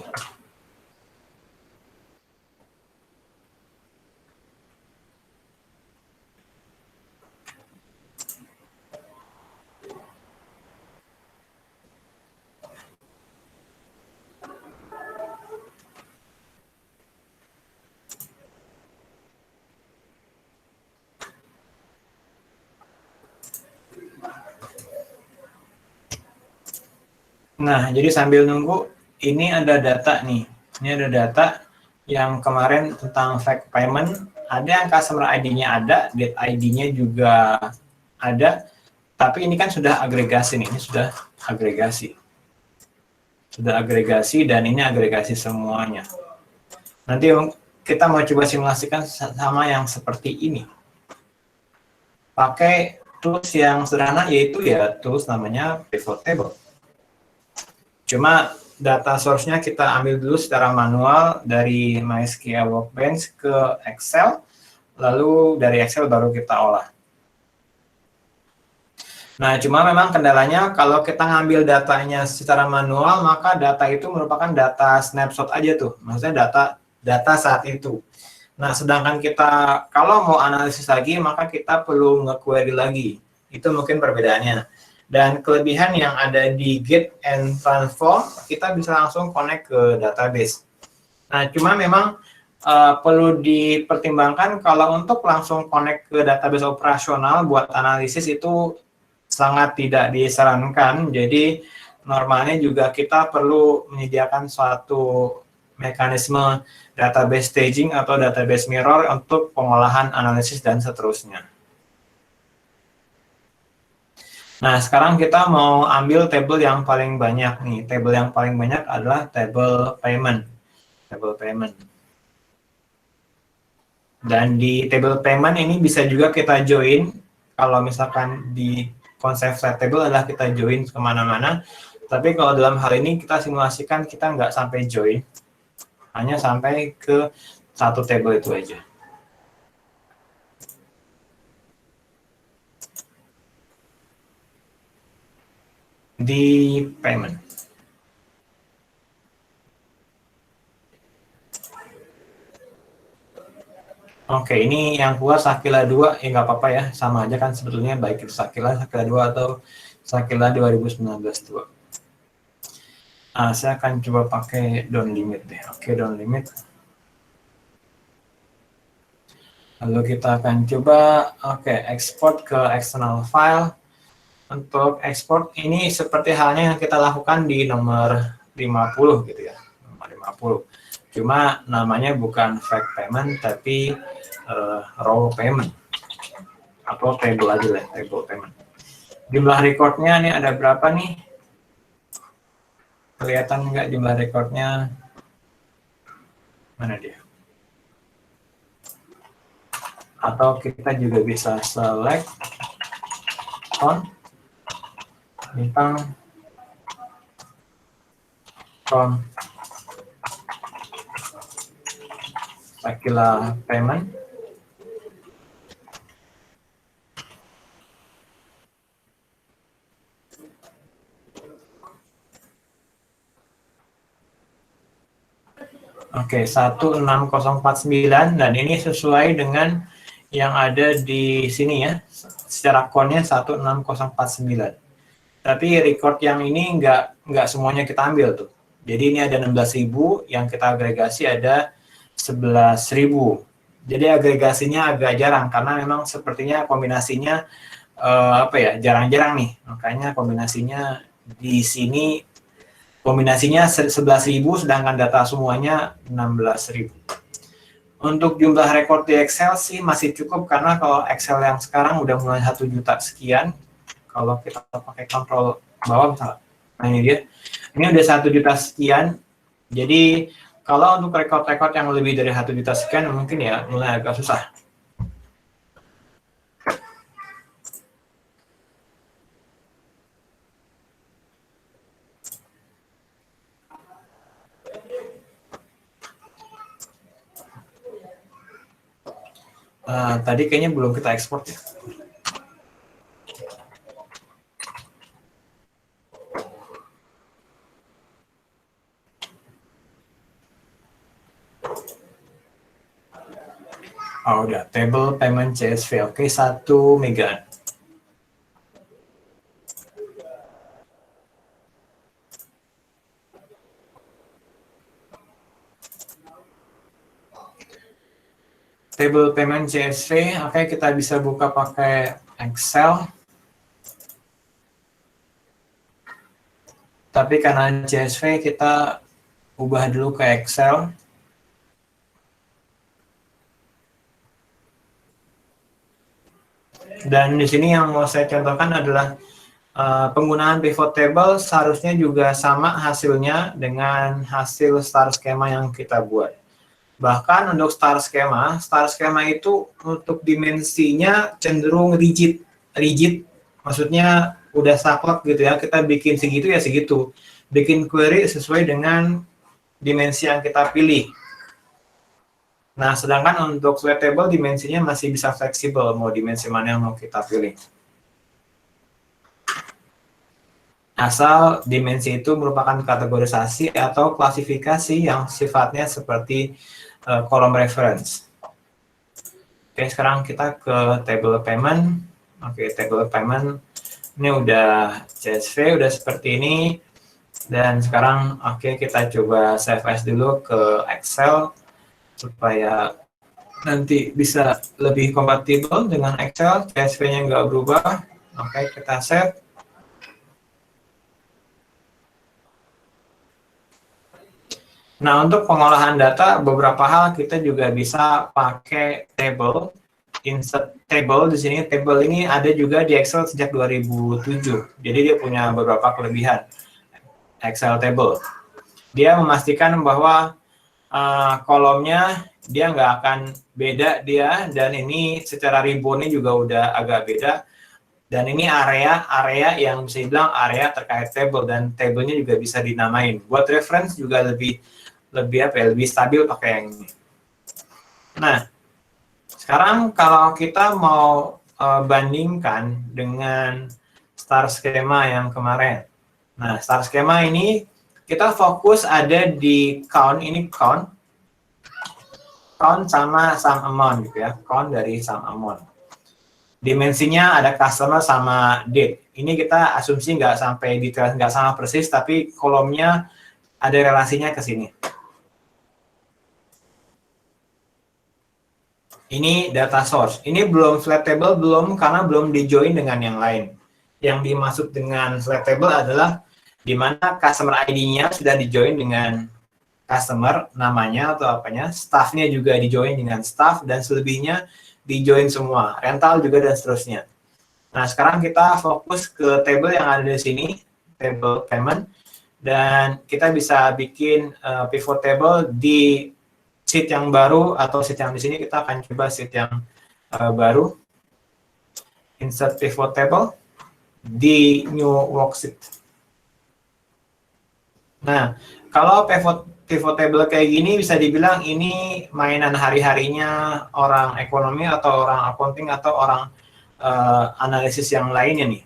Nah, jadi sambil nunggu, ini ada data nih. Ini ada data yang kemarin tentang fake payment. Ada yang customer ID-nya ada, date ID-nya juga ada. Tapi ini kan sudah agregasi nih, ini sudah agregasi. Sudah agregasi dan ini agregasi semuanya. Nanti kita mau coba simulasikan sama yang seperti ini. Pakai tools yang sederhana, yaitu ya tools namanya pivot table. Cuma data source-nya kita ambil dulu secara manual dari MySQL Workbench ke Excel, lalu dari Excel baru kita olah. Nah, cuma memang kendalanya kalau kita ngambil datanya secara manual, maka data itu merupakan data snapshot aja tuh, maksudnya data saat itu. Nah, sedangkan kita kalau mau analisis lagi, maka kita perlu nge-query lagi. Itu mungkin perbedaannya. Dan kelebihan yang ada di get and transform, kita bisa langsung connect ke database. Nah, cuma memang perlu dipertimbangkan kalau untuk langsung connect ke database operasional buat analisis itu sangat tidak disarankan. Jadi, normalnya juga kita perlu menyediakan suatu mekanisme database staging atau database mirror untuk pengolahan analisis dan seterusnya. Nah, sekarang kita mau ambil tabel yang paling banyak nih. Tabel yang paling banyak adalah tabel payment. Tabel payment. Dan di tabel payment ini bisa juga kita join. Kalau misalkan di konsep set table adalah kita join kemana-mana. Tapi kalau dalam hal ini kita simulasikan kita nggak sampai join. Hanya sampai ke satu tabel itu aja. Di payment. Oke, ini yang keluar Sakila 2, ya nggak apa-apa ya, sama aja kan sebetulnya baik itu Sakila 2 atau Sakila 2019 2. Saya akan coba pakai down limit deh. Oke, down limit. Lalu kita akan coba, export ke external file. Untuk ekspor ini seperti halnya yang kita lakukan di nomor 50 gitu ya, nomor 50. Cuma namanya bukan fake payment tapi raw payment atau table aja lah, table payment. Jumlah recordnya nih ada berapa nih? Kelihatan nggak jumlah recordnya? Mana dia? Atau kita juga bisa select count bintang count Aquila payment. Oke, 16049 dan ini sesuai dengan yang ada di sini ya. Secara count-nya 16049. Tapi record yang ini nggak semuanya kita ambil tuh. Jadi ini ada 16.000, yang kita agregasi ada 11.000. Jadi agregasinya agak jarang karena memang sepertinya kombinasinya jarang-jarang nih. Makanya kombinasinya di sini kombinasinya 11.000 sedangkan data semuanya 16.000. Untuk jumlah rekor di Excel sih masih cukup karena kalau Excel yang sekarang udah mulai 1 juta sekian. Kalau kita pakai kontrol bawah misalnya, nah ini dia. Ini udah 1 juta sekian. Jadi kalau untuk rekor-rekor yang lebih dari 1 juta sekian mungkin ya mulai agak susah. Tadi kayaknya belum kita ekspor ya. Oh udah, table payment CSV, oke 1 mega. Table payment CSV, oke kita bisa buka pakai Excel. Tapi karena CSV kita ubah dulu ke Excel. Dan di sini yang mau saya contohkan adalah penggunaan pivot table seharusnya juga sama hasilnya dengan hasil star schema yang kita buat. Bahkan untuk star schema itu untuk dimensinya cenderung rigid, maksudnya udah saklek gitu ya, kita bikin segitu ya segitu. Bikin query sesuai dengan dimensi yang kita pilih. Nah, sedangkan untuk sweat table dimensinya masih bisa fleksibel, mau dimensi mana yang mau kita pilih. Asal dimensi itu merupakan kategorisasi atau klasifikasi yang sifatnya seperti kolom reference. Oke, sekarang kita ke table payment. Oke, table payment ini udah CSV, udah seperti ini. Dan sekarang kita coba save as dulu ke Excel supaya nanti bisa lebih kompatibel dengan Excel, CSV-nya nggak berubah. Oke, kita save. Nah, untuk pengolahan data, beberapa hal kita juga bisa pakai table, insert table. Di sini table ini ada juga di Excel sejak 2007. Jadi dia punya beberapa kelebihan. Excel table. Dia memastikan bahwa kolomnya dia nggak akan beda dia, dan ini secara ribbonnya juga udah agak beda. Dan ini area yang bisa dibilang area terkait table, dan tabelnya juga bisa dinamain. Buat reference juga lebih stabil pakai yang ini. Nah, sekarang kalau kita mau bandingkan dengan star schema yang kemarin. Nah, star schema ini kita fokus ada di count, ini count sama sum amount gitu ya, count dari sum amount. Dimensinya ada customer sama date. Ini kita asumsi nggak sampai detail, nggak sama persis, tapi kolomnya ada relasinya ke sini. Ini data source. Ini belum flat table, karena belum di-join dengan yang lain. Yang dimaksud dengan flat table adalah di mana customer ID-nya sudah di-join dengan customer, namanya atau apanya, staff-nya juga di-join dengan staff, dan selebihnya di-join semua, rental juga dan seterusnya. Nah, sekarang kita fokus ke table yang ada di sini, table payment, dan kita bisa bikin pivot table di sheet yang baru atau sheet yang di sini. Kita akan coba sheet yang baru, insert pivot table. di new worksheet. Nah, kalau pivot table kayak gini bisa dibilang ini mainan hari-harinya orang ekonomi atau orang accounting atau orang analisis yang lainnya nih.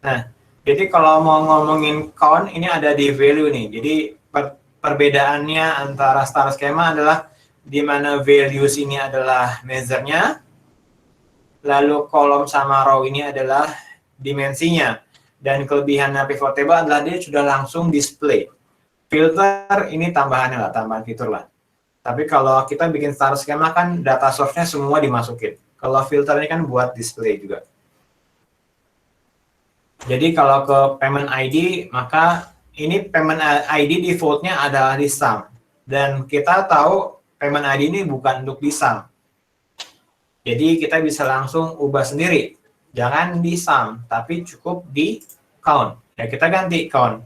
Nah, jadi kalau mau ngomongin count, ini ada di value nih. Jadi perbedaannya antara star schema adalah di mana values ini adalah measure-nya, lalu kolom sama row ini adalah dimensinya. Dan kelebihannya pivot table adalah dia sudah langsung display. Filter ini tambahannya lah, tambahan fitur lah. Tapi kalau kita bikin star schema kan data source-nya semua dimasukin. Kalau filter ini kan buat display juga. Jadi kalau ke payment ID, maka ini payment ID default-nya adalah di sum. Dan kita tahu payment ID ini bukan untuk di sum. Jadi kita bisa langsung ubah sendiri. Jangan di sum, tapi cukup di count. Ya, kita ganti count.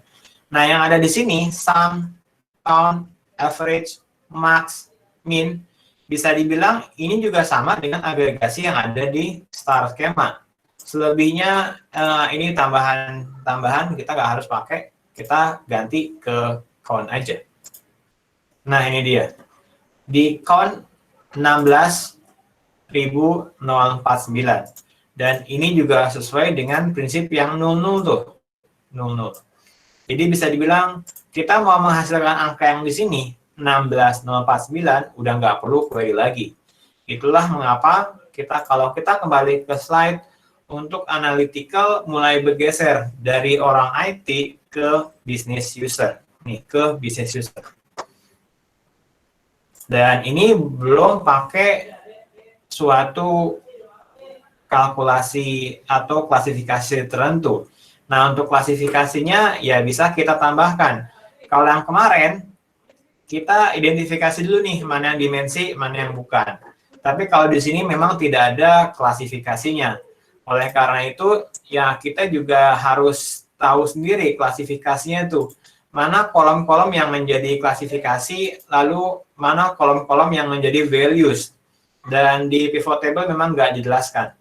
Nah, yang ada di sini, sum, count, average, max, min, bisa dibilang ini juga sama dengan agregasi yang ada di star schema. Selebihnya ini tambahan kita nggak harus pakai, kita ganti ke count aja. Nah, ini dia. Di count 16.049. Dan ini juga sesuai dengan prinsip yang 00 tuh. 00. Jadi bisa dibilang kita mau menghasilkan angka yang di sini 16.049 udah nggak perlu query lagi. Itulah mengapa kalau kita kembali ke slide untuk analytical mulai bergeser dari orang IT ke business user. Nih, ke business user. Dan ini belum pakai suatu kalkulasi atau klasifikasi tertentu. Nah, untuk klasifikasinya ya bisa kita tambahkan. Kalau yang kemarin, kita identifikasi dulu nih mana yang dimensi, mana yang bukan. Tapi kalau di sini memang tidak ada klasifikasinya. Oleh karena itu, ya kita juga harus tahu sendiri klasifikasinya itu. Mana kolom-kolom yang menjadi klasifikasi, lalu mana kolom-kolom yang menjadi values. Dan di pivot table memang nggak dijelaskan.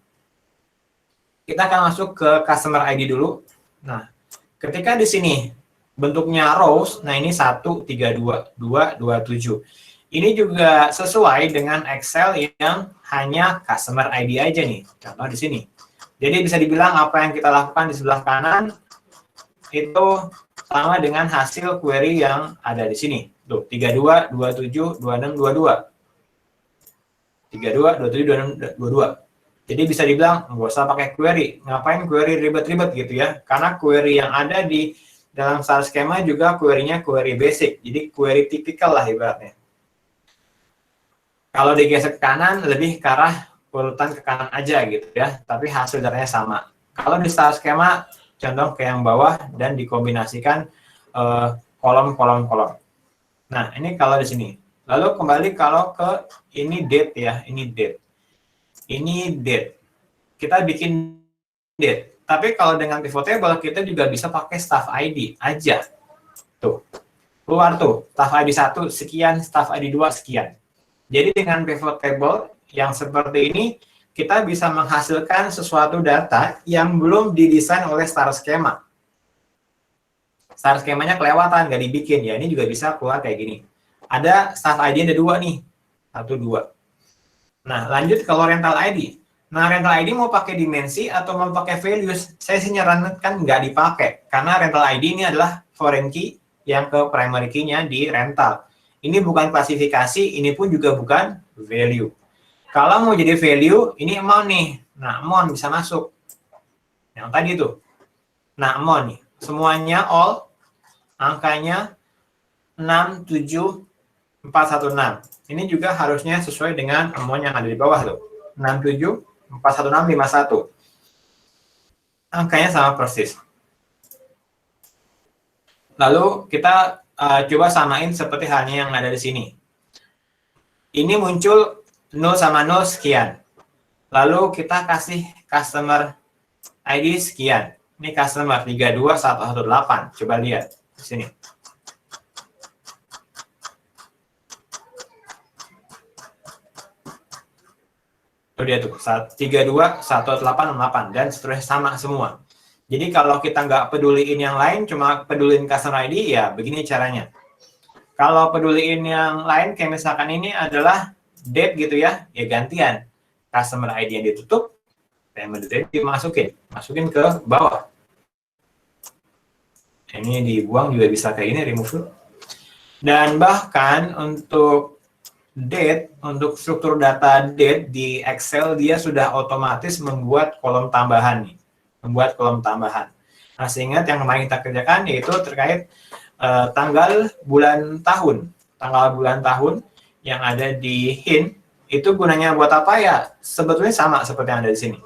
Kita akan masuk ke customer ID dulu. Nah, ketika di sini bentuknya rows, nah ini 1, 3, 2, 2, 2, 7. Ini juga sesuai dengan Excel yang hanya customer ID aja nih. Contoh di sini. Jadi bisa dibilang apa yang kita lakukan di sebelah kanan itu sama dengan hasil query yang ada di sini. Tuh, 32, 27, 26, 22. 32, 27, 26, 22. Jadi bisa dibilang, nggak usah pakai query. Ngapain query ribet-ribet gitu ya? Karena query yang ada di dalam star schema juga query-nya query basic. Jadi query tipikal lah ibaratnya. Kalau digeser ke kanan, lebih ke arah urutan ke kanan aja gitu ya. Tapi hasil datanya sama. Kalau di star schema, contoh ke yang bawah dan dikombinasikan kolom-kolom-kolom. Nah, ini kalau di sini. Lalu kembali kalau ke ini date ya, ini date. Ini date. Kita bikin date. Tapi kalau dengan pivot table, kita juga bisa pakai staff ID aja. Tuh. Keluar tuh. Staff ID 1 sekian, staff ID 2 sekian. Jadi dengan pivot table yang seperti ini, kita bisa menghasilkan sesuatu data yang belum didesain oleh star schema. Star schemanya kelewatan, nggak dibikin. Ya, ini juga bisa keluar kayak gini. Ada staff ID ada 2 nih. 1, 2. Nah, lanjut ke rental ID. Nah, rental ID mau pakai dimensi atau mau pakai values? Saya sih nyarankan nggak dipakai. Karena rental ID ini adalah foreign key yang ke primary key-nya di rental. Ini bukan klasifikasi, ini pun juga bukan value. Kalau mau jadi value, ini amount nih. Nah, amount bisa masuk. Yang tadi tuh. Nah, amount nih. Semuanya all, angkanya 67416. Ini juga harusnya sesuai dengan amount yang ada di bawah tuh. 674161. Angkanya sama persis. Lalu kita coba samain seperti halnya yang ada di sini. Ini muncul 0 sama 0 sekian. Lalu kita kasih customer ID sekian. Ini customer 32118. Coba lihat di sini. Dia tuh 321868 dan seterusnya sama semua. Jadi kalau kita nggak peduliin yang lain, cuma peduliin customer ID, ya begini caranya. Kalau peduliin yang lain, kayak misalkan ini adalah date gitu ya, ya gantian. Customer ID yang ditutup, payment date masukin ke bawah. Ini dibuang juga bisa kayak ini, remove dulu. Dan bahkan untuk date, untuk struktur data date di Excel, dia sudah otomatis membuat kolom tambahan nih. Membuat kolom tambahan. Masih ingat yang kemarin kita kerjakan, yaitu terkait tanggal bulan tahun. Tanggal bulan tahun yang ada di hint, itu gunanya buat apa ya? Sebetulnya sama seperti yang ada di sini.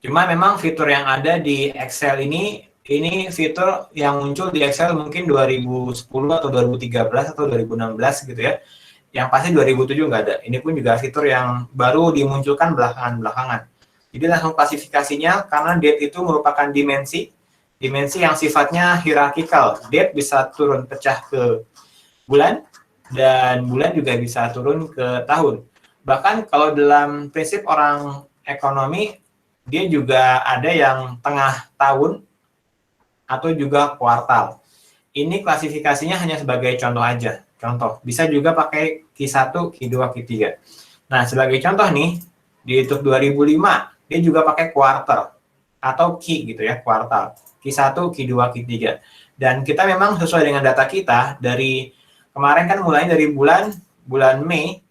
Cuma memang fitur yang ada di Excel ini fitur yang muncul di Excel mungkin 2010 atau 2013 atau 2016 gitu ya. Yang pasti 2007 nggak ada. Ini pun juga fitur yang baru dimunculkan belakangan-belakangan. Jadi langsung klasifikasinya, karena date itu merupakan dimensi yang sifatnya hierarkikal. Date bisa turun pecah ke bulan, dan bulan juga bisa turun ke tahun. Bahkan kalau dalam prinsip orang ekonomi, dia juga ada yang tengah tahun atau juga kuartal. Ini klasifikasinya hanya sebagai contoh aja. Contoh, bisa juga pakai Q1, Q2, Q3. Nah, sebagai contoh nih, di untuk 2005, dia juga pakai quarter atau Q gitu ya, kuartal. Q1, Q2, Q3. Dan kita memang sesuai dengan data kita, dari kemarin kan mulainya dari bulan Mei,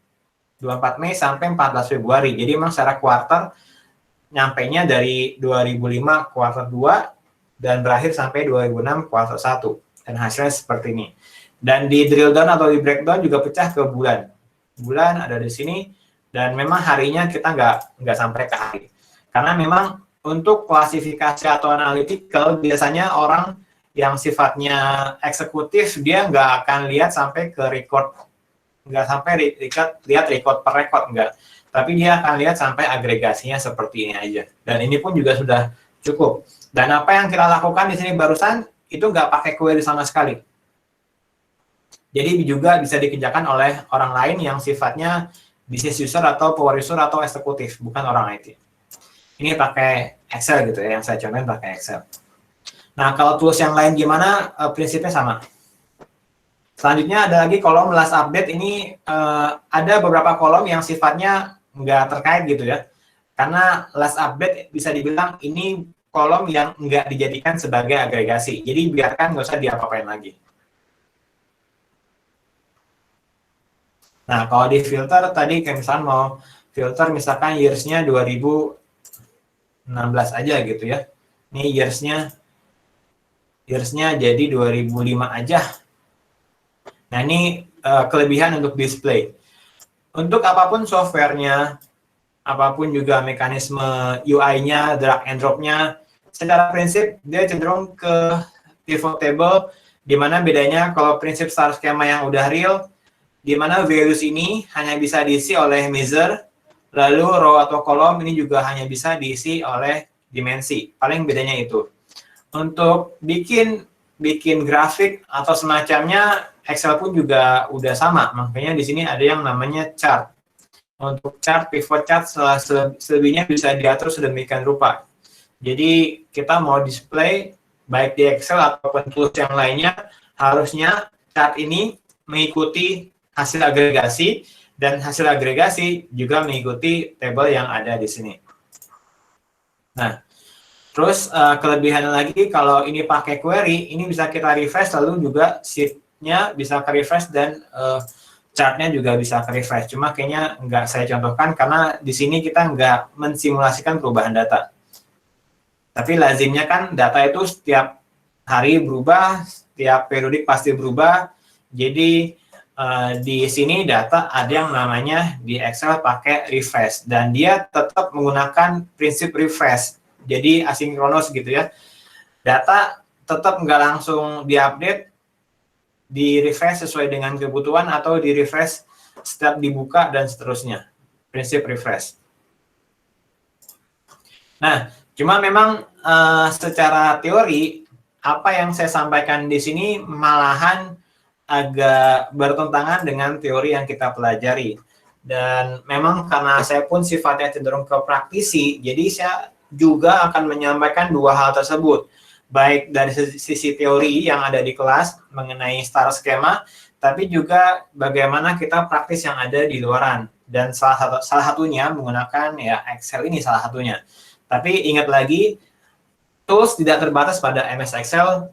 24 Mei sampai 14 Februari. Jadi memang secara kuartal, nyampainya dari 2005 kuartal 2 dan berakhir sampai 2006 kuartal 1. Dan hasilnya seperti ini. Dan di drill down atau di breakdown juga pecah ke bulan. Bulan ada di sini, dan memang harinya kita nggak sampai ke hari. Karena memang untuk klasifikasi atau analytical, biasanya orang yang sifatnya eksekutif, dia nggak akan lihat sampai ke record. Nggak sampai lihat record per record, nggak. Tapi dia akan lihat sampai agregasinya seperti ini aja. Dan ini pun juga sudah cukup. Dan apa yang kita lakukan di sini barusan, itu nggak pakai query sama sekali. Jadi juga bisa dikerjakan oleh orang lain yang sifatnya business user atau power user atau eksekutif, bukan orang IT. Ini pakai Excel gitu ya, yang saya contohin pakai Excel. Nah, kalau tools yang lain gimana? Prinsipnya sama. Selanjutnya ada lagi kolom last update. Ini ada beberapa kolom yang sifatnya nggak terkait gitu ya. Karena last update bisa dibilang ini kolom yang nggak dijadikan sebagai agregasi. Jadi biarkan, nggak usah diapa-apain lagi. Nah, kalau di filter tadi kayak misalnya mau filter misalkan years-nya 2016 aja gitu ya. Ini years-nya jadi 2005 aja. Nah, ini kelebihan untuk display. Untuk apapun softwarenya, apapun juga mekanisme UI-nya, drag and drop-nya, secara prinsip dia cenderung ke pivot table, di mana bedanya kalau prinsip star schema yang udah real, di mana values ini hanya bisa diisi oleh measure, lalu row atau kolom ini juga hanya bisa diisi oleh dimensi. Paling bedanya itu. Untuk bikin grafik atau semacamnya, Excel pun juga udah sama. Makanya di sini ada yang namanya chart. Untuk chart, pivot chart, selebihnya bisa diatur sedemikian rupa. Jadi kita mau display baik di Excel ataupun tools yang lainnya, harusnya chart ini mengikuti hasil agregasi, dan hasil agregasi juga mengikuti table yang ada di sini. Nah, terus kelebihannya lagi, kalau ini pakai query, ini bisa kita refresh, lalu juga sheet-nya bisa ke refresh, dan chart-nya juga bisa ke refresh. Cuma kayaknya nggak saya contohkan, karena di sini kita nggak mensimulasikan perubahan data. Tapi lazimnya kan data itu setiap hari berubah, setiap periodik pasti berubah, jadi di sini data ada yang namanya di Excel pakai refresh, dan dia tetap menggunakan prinsip refresh, jadi asinkronos gitu ya. Data tetap nggak langsung diupdate, di refresh sesuai dengan kebutuhan atau di refresh setiap dibuka dan seterusnya. Prinsip refresh. Nah, cuma memang secara teori apa yang saya sampaikan di sini malahan agak bertentangan dengan teori yang kita pelajari. Dan memang karena saya pun sifatnya cenderung ke praktisi, jadi saya juga akan menyampaikan dua hal tersebut, baik dari sisi teori yang ada di kelas mengenai star skema, tapi juga bagaimana kita praktis yang ada di luaran. Dan salah satunya menggunakan ya Excel ini salah satunya. Tapi ingat lagi, tools tidak terbatas pada MS Excel,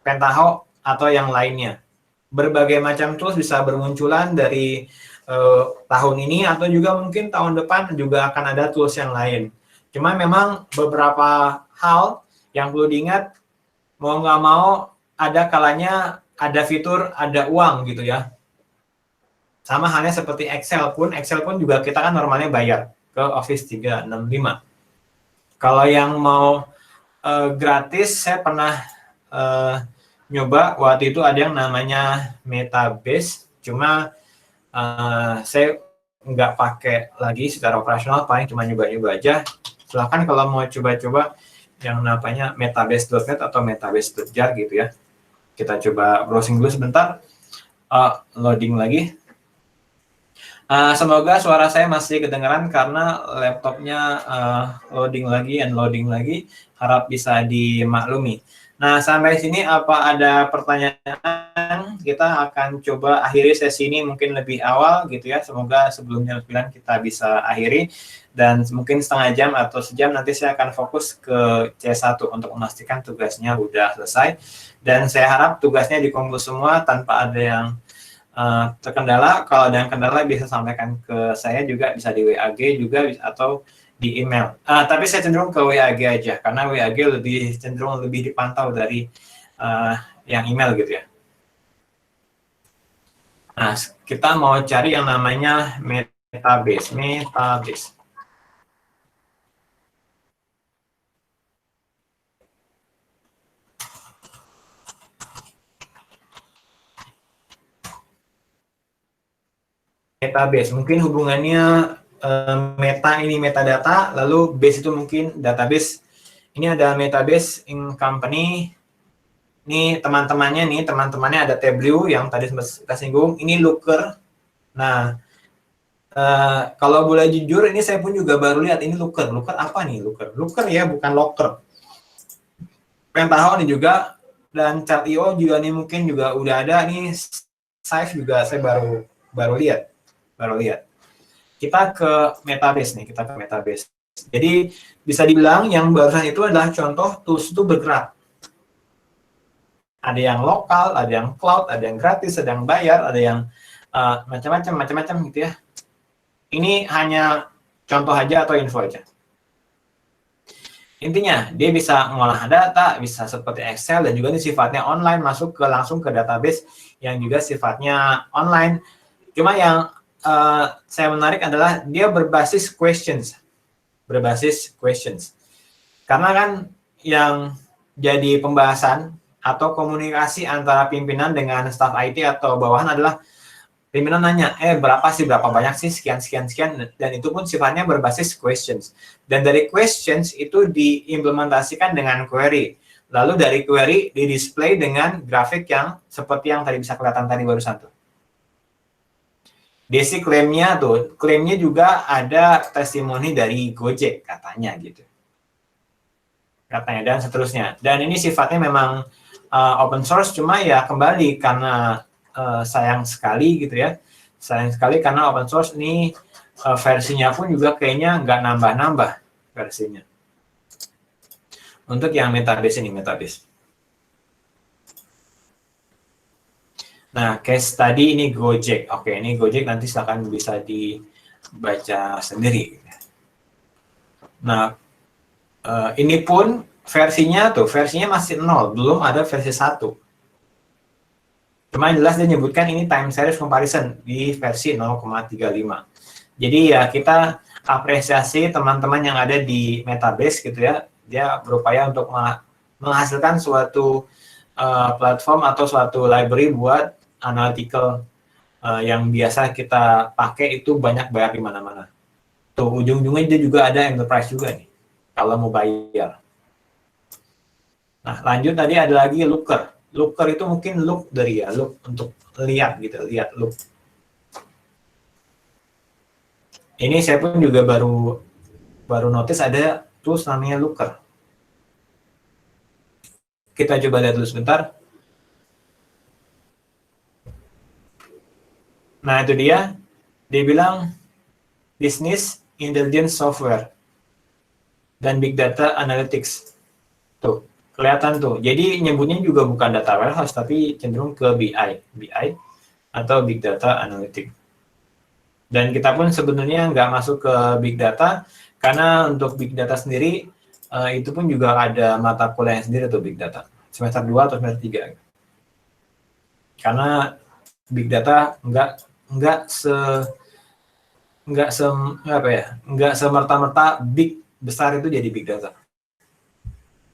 Pentaho, atau yang lainnya. Berbagai macam tools bisa bermunculan dari tahun ini atau juga mungkin tahun depan juga akan ada tools yang lain. Cuma memang beberapa hal yang perlu diingat, mau nggak mau ada kalanya ada fitur, ada uang gitu ya. Sama halnya seperti Excel pun juga kita kan normalnya bayar ke Office 365. Kalau yang mau gratis, saya pernah nyoba waktu itu ada yang namanya Metabase, cuma saya nggak pakai lagi secara operasional, paling cuma nyoba-nyoba aja. Silahkan kalau mau coba-coba yang namanya metabase.net atau metabase.jar gitu ya. Kita coba browsing dulu sebentar. Loading lagi. Semoga suara saya masih kedengaran karena laptopnya loading lagi, unloading lagi. Harap bisa dimaklumi. Nah, sampai sini apa ada pertanyaan? Kita akan coba akhiri sesi ini mungkin lebih awal gitu ya. Semoga sebelum jam 9 kita bisa akhiri. Dan mungkin setengah jam atau sejam nanti saya akan fokus ke C1 untuk memastikan tugasnya udah selesai. Dan saya harap tugasnya dikumpul semua tanpa ada yang terkendala. Kalau ada yang kendala bisa sampaikan ke saya juga, bisa di WAG juga atau di email. Tapi saya cenderung ke WAG aja, karena WAG cenderung lebih dipantau dari yang email gitu ya. Nah, kita mau cari yang namanya Metabase. Metabase, mungkin hubungannya meta ini metadata, lalu base itu mungkin database. Ini ada Metabase in company. Ini teman-temannya ada Tableau yang tadi sempat kita singgung. Ini Looker. Nah, kalau boleh jujur, ini saya pun juga baru lihat ini Looker. Looker apa nih Looker? Looker ya, bukan locker. Pentaho ini juga, dan Chart.io juga nih mungkin juga udah ada. Nih Size juga saya baru lihat. Kita ke Metabase nih, Jadi bisa dibilang yang barusan itu adalah contoh tools itu bergerak. Ada yang lokal, ada yang cloud, ada yang gratis, ada yang bayar, ada yang macam-macam gitu ya. Ini hanya contoh aja atau info aja. Intinya dia bisa mengolah data, bisa seperti Excel, dan juga ini sifatnya online, masuk langsung ke database yang juga sifatnya online. Cuma yang saya menarik adalah dia berbasis questions. Karena kan yang jadi pembahasan atau komunikasi antara pimpinan dengan staf IT atau bawahan adalah pimpinan nanya, berapa banyak sih, sekian, dan itu pun sifatnya berbasis questions. Dan dari questions itu diimplementasikan dengan query. Lalu dari query di-display dengan grafik yang seperti yang tadi bisa kelihatan tadi barusan tuh. Desi klaimnya juga ada testimoni dari Gojek katanya gitu. Dan seterusnya. Dan ini sifatnya memang open source, cuma ya kembali karena sayang sekali gitu ya. Sayang sekali karena open source ini versinya pun juga kayaknya nggak nambah-nambah versinya. Untuk yang Metabase ini, Nah, case tadi ini Gojek. Oke, ini Gojek, nanti silakan bisa dibaca sendiri. Nah, ini pun versinya masih 0, belum ada versi 1. Cuma jelas dia nyebutkan ini time series comparison di versi 0,35. Jadi ya kita apresiasi teman-teman yang ada di Metabase gitu ya. Dia berupaya untuk menghasilkan suatu platform atau suatu library buat analytical yang biasa kita pakai itu banyak bayar di mana-mana. Tuh ujung-ujungnya dia juga ada enterprise juga nih kalau mau bayar. Nah, lanjut tadi ada lagi Looker. Looker itu mungkin look untuk lihat gitu, look. Ini saya pun juga baru notice ada tools namanya Looker. Kita coba lihat dulu sebentar. Nah, itu dia. Dia bilang Business Intelligence Software dan Big Data Analytics. Tuh, kelihatan tuh. Jadi nyebutnya juga bukan data warehouse, tapi cenderung ke BI atau Big Data Analytics. Dan kita pun sebenarnya nggak masuk ke Big Data, karena untuk Big Data sendiri, itu pun juga ada mata kuliah sendiri tuh Big Data. Semester 2 atau semester 3. Karena Big Data nggak semerta-merta besar itu jadi Big Data.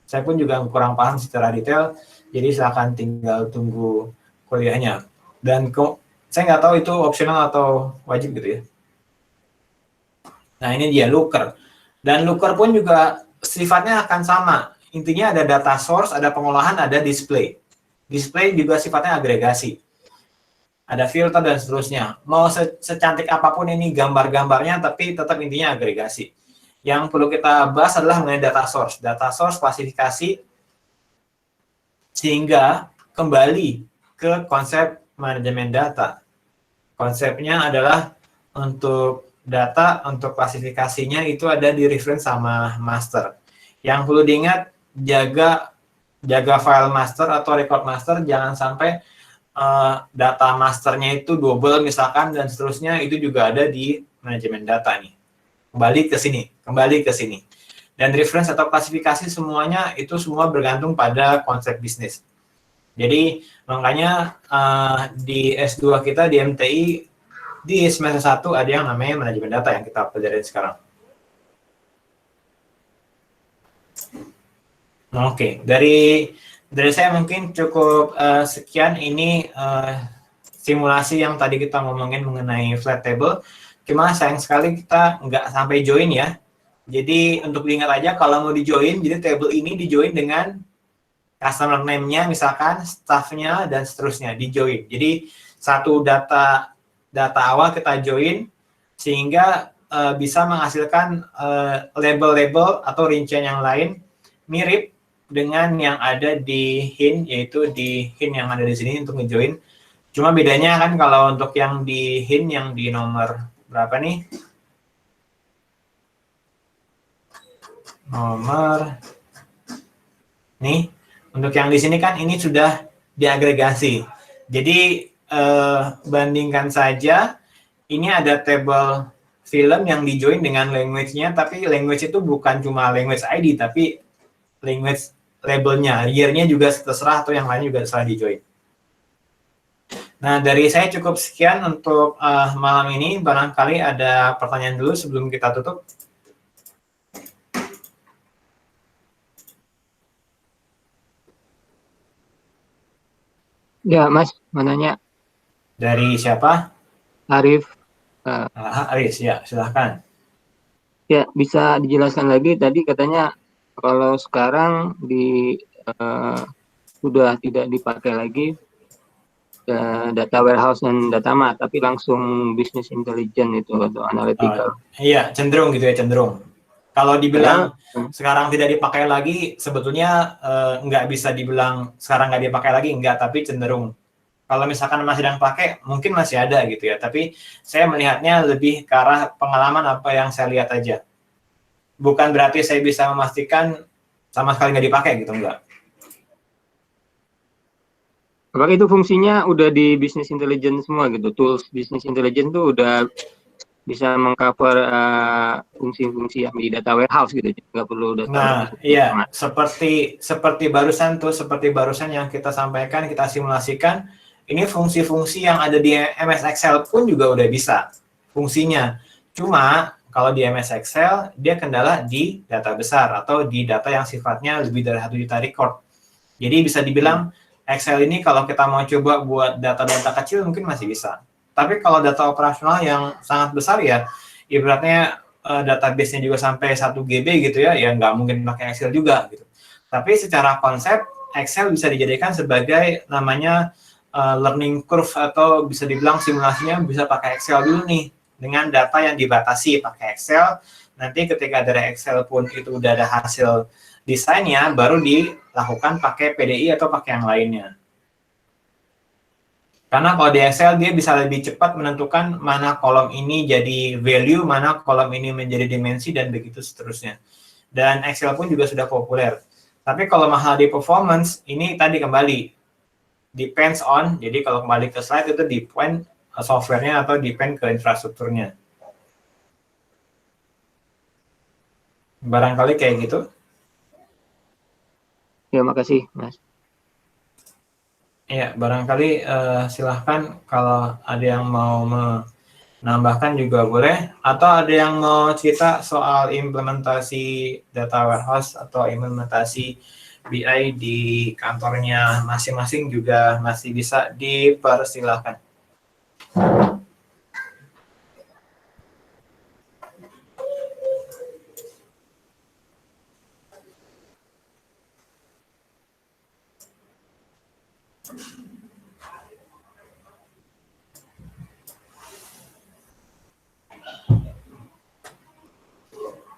Saya pun juga kurang paham secara detail, jadi silakan tinggal tunggu kuliahnya. Dan saya nggak tahu itu opsional atau wajib gitu ya. Nah, ini dia Looker. Dan Looker pun juga sifatnya akan sama. Intinya ada data source, ada pengolahan, ada display. Display juga sifatnya agregasi. Ada filter dan seterusnya. Mau secantik apapun ini gambar-gambarnya, tapi tetap intinya agregasi. Yang perlu kita bahas adalah mengenai data source. Data source klasifikasi sehingga kembali ke konsep manajemen data. Konsepnya adalah untuk data, untuk klasifikasinya itu ada di reference sama master. Yang perlu diingat, jaga file master atau record master, jangan sampai data masternya itu double misalkan dan seterusnya, itu juga ada di manajemen data nih. Kembali ke sini. Dan reference atau klasifikasi semuanya itu semua bergantung pada konsep bisnis. Jadi makanya di S2 kita di MTI di semester 1 ada yang namanya manajemen data yang kita pelajarin sekarang. Oke, dari saya mungkin cukup sekian. Ini simulasi yang tadi kita ngomongin mengenai flat table. Cuma sayang sekali kita nggak sampai join ya. Jadi untuk diingat aja kalau mau di-join, jadi table ini di-join dengan customer name-nya misalkan, staff-nya, dan seterusnya di-join. Jadi satu data awal kita join sehingga bisa menghasilkan label-label atau rincian yang lain mirip dengan yang ada di hint, yaitu di hint yang ada di sini untuk ngejoin. Cuma bedanya kan kalau untuk yang di hint yang di nomor berapa nih? Nomor nih, untuk yang di sini kan ini sudah diagregasi. Jadi bandingkan saja, ini ada table film yang di-join dengan language-nya, tapi language itu bukan cuma language ID, tapi language labelnya, year-nya juga terserah atau yang lain juga terserah di-join. Nah, dari saya cukup sekian untuk malam ini. Barangkali ada pertanyaan dulu sebelum kita tutup. Ya, Mas, mau nanya. Dari siapa? Arif. Aris, ya, silahkan. Ya, bisa dijelaskan lagi tadi katanya kalau sekarang sudah tidak dipakai lagi data warehouse dan data mart, tapi langsung business intelligence itu atau analytical. Iya, cenderung gitu ya, cenderung. Kalau dibilang sekarang tidak dipakai lagi, sebetulnya nggak bisa dibilang sekarang nggak dipakai lagi, nggak, tapi cenderung. Kalau misalkan masih sedang pakai, mungkin masih ada gitu ya, tapi saya melihatnya lebih ke arah pengalaman apa yang saya lihat aja. Bukan berarti saya bisa memastikan sama sekali nggak dipakai gitu, enggak. Apakah itu fungsinya udah di business intelligence semua gitu? Tools business intelligence tuh udah bisa mengcover fungsi-fungsi yang di data warehouse gitu, nggak perlu data. Nah, iya, seperti barusan yang kita sampaikan, kita simulasikan, ini fungsi-fungsi yang ada di MS Excel pun juga udah bisa fungsinya. Cuma kalau di MS Excel dia kendala di data besar atau di data yang sifatnya lebih dari 1 juta record. Jadi bisa dibilang Excel ini kalau kita mau coba buat data-data kecil mungkin masih bisa. Tapi kalau data operasional yang sangat besar ya, ibaratnya database-nya juga sampai 1 GB gitu ya, ya nggak mungkin pakai Excel juga gitu. Tapi secara konsep, Excel bisa dijadikan sebagai namanya learning curve atau bisa dibilang simulasinya bisa pakai Excel dulu nih. Dengan data yang dibatasi pakai Excel, Nanti ketika dari Excel pun itu udah ada hasil desainnya, baru dilakukan pakai PDI atau pakai yang lainnya. Karena kalau di Excel dia bisa lebih cepat menentukan mana kolom ini jadi value, mana kolom ini menjadi dimensi, dan begitu seterusnya. Dan Excel pun juga sudah populer. Tapi kalau mahal di performance, ini tadi kembali depends on, jadi kalau kembali ke slide itu depend softwarenya atau depend ke infrastrukturnya. Barangkali kayak gitu. Ya, makasih, Mas. Ya, barangkali silahkan kalau ada yang mau menambahkan juga boleh, atau ada yang mau cerita soal implementasi data warehouse atau implementasi BI di kantornya masing-masing juga masih bisa dipersilahkan.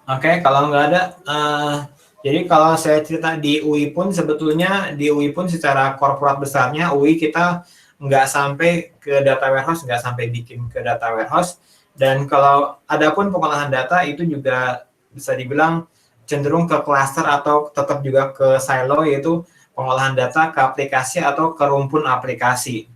Oke, kalau nggak ada, jadi kalau saya cerita di UI pun sebetulnya di UI pun secara korporat besarnya UI kita nggak sampai ke data warehouse, nggak sampai bikin ke data warehouse. Dan kalau ada pun pengolahan data itu juga bisa dibilang cenderung ke cluster atau tetap juga ke silo, yaitu pengolahan data ke aplikasi atau ke rumpun aplikasi.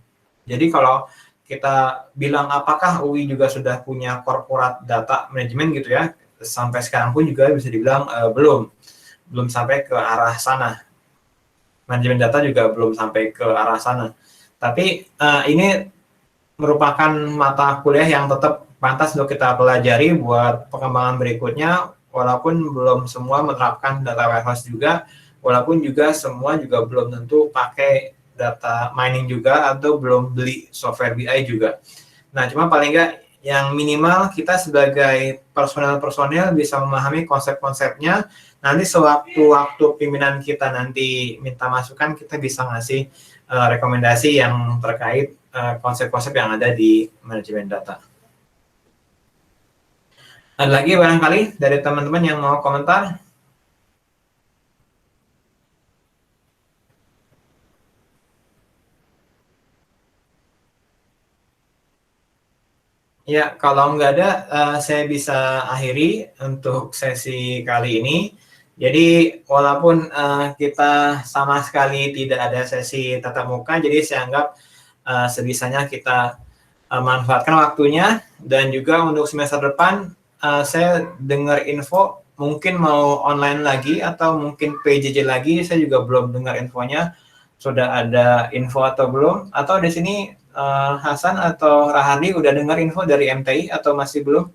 Jadi kalau kita bilang apakah UI juga sudah punya corporate data management gitu ya, sampai sekarang pun juga bisa dibilang belum sampai ke arah sana. Manajemen data juga belum sampai ke arah sana. Tapi ini merupakan mata kuliah yang tetap pantas untuk kita pelajari buat pengembangan berikutnya, walaupun belum semua menerapkan data warehouse juga, walaupun juga semua juga belum tentu pakai data mining juga atau belum beli software BI juga. Nah, cuma paling nggak yang minimal kita sebagai personel bisa memahami konsep-konsepnya. Nanti sewaktu-waktu pimpinan kita nanti minta masukan, kita bisa ngasih rekomendasi yang terkait konsep-konsep yang ada di manajemen data. Ada lagi barangkali dari teman-teman yang mau komentar? Ya, kalau nggak ada, saya bisa akhiri untuk sesi kali ini. Jadi, walaupun kita sama sekali tidak ada sesi tatap muka, jadi saya anggap sebisanya kita manfaatkan waktunya. Dan juga untuk semester depan, saya dengar info mungkin mau online lagi atau mungkin PJJ lagi. Saya juga belum dengar infonya. Sudah ada info atau belum? Atau di sini Hasan atau Rahardi udah dengar info dari MTI atau masih belum?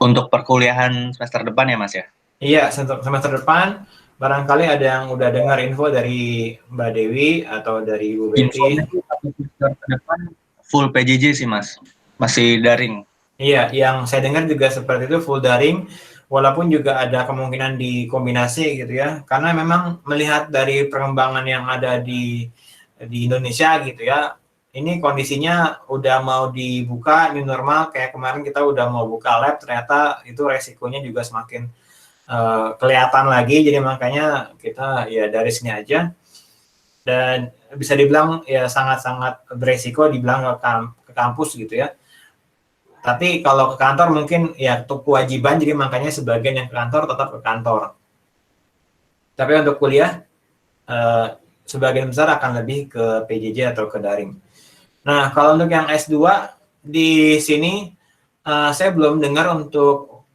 Untuk perkuliahan semester depan ya, Mas ya? Iya, semester depan barangkali ada yang udah dengar info dari Mbak Dewi atau dari Bu Betty. Semester depan full PJJ sih, Mas. Masih daring. Iya, yang saya dengar juga seperti itu, full daring. Walaupun juga ada kemungkinan dikombinasi gitu ya, karena memang melihat dari perkembangan yang ada di Indonesia gitu ya, ini kondisinya udah mau dibuka new normal, kayak kemarin kita udah mau buka lab, ternyata itu resikonya juga semakin kelihatan lagi, jadi makanya kita ya dari sini aja. Dan bisa dibilang ya sangat-sangat beresiko dibilang ke kampus gitu ya. Tapi kalau ke kantor mungkin ya untuk kewajiban, jadi makanya sebagian yang ke kantor tetap ke kantor. Tapi untuk kuliah, sebagian besar akan lebih ke PJJ atau ke daring. Nah, kalau untuk yang S2, di sini saya belum dengar untuk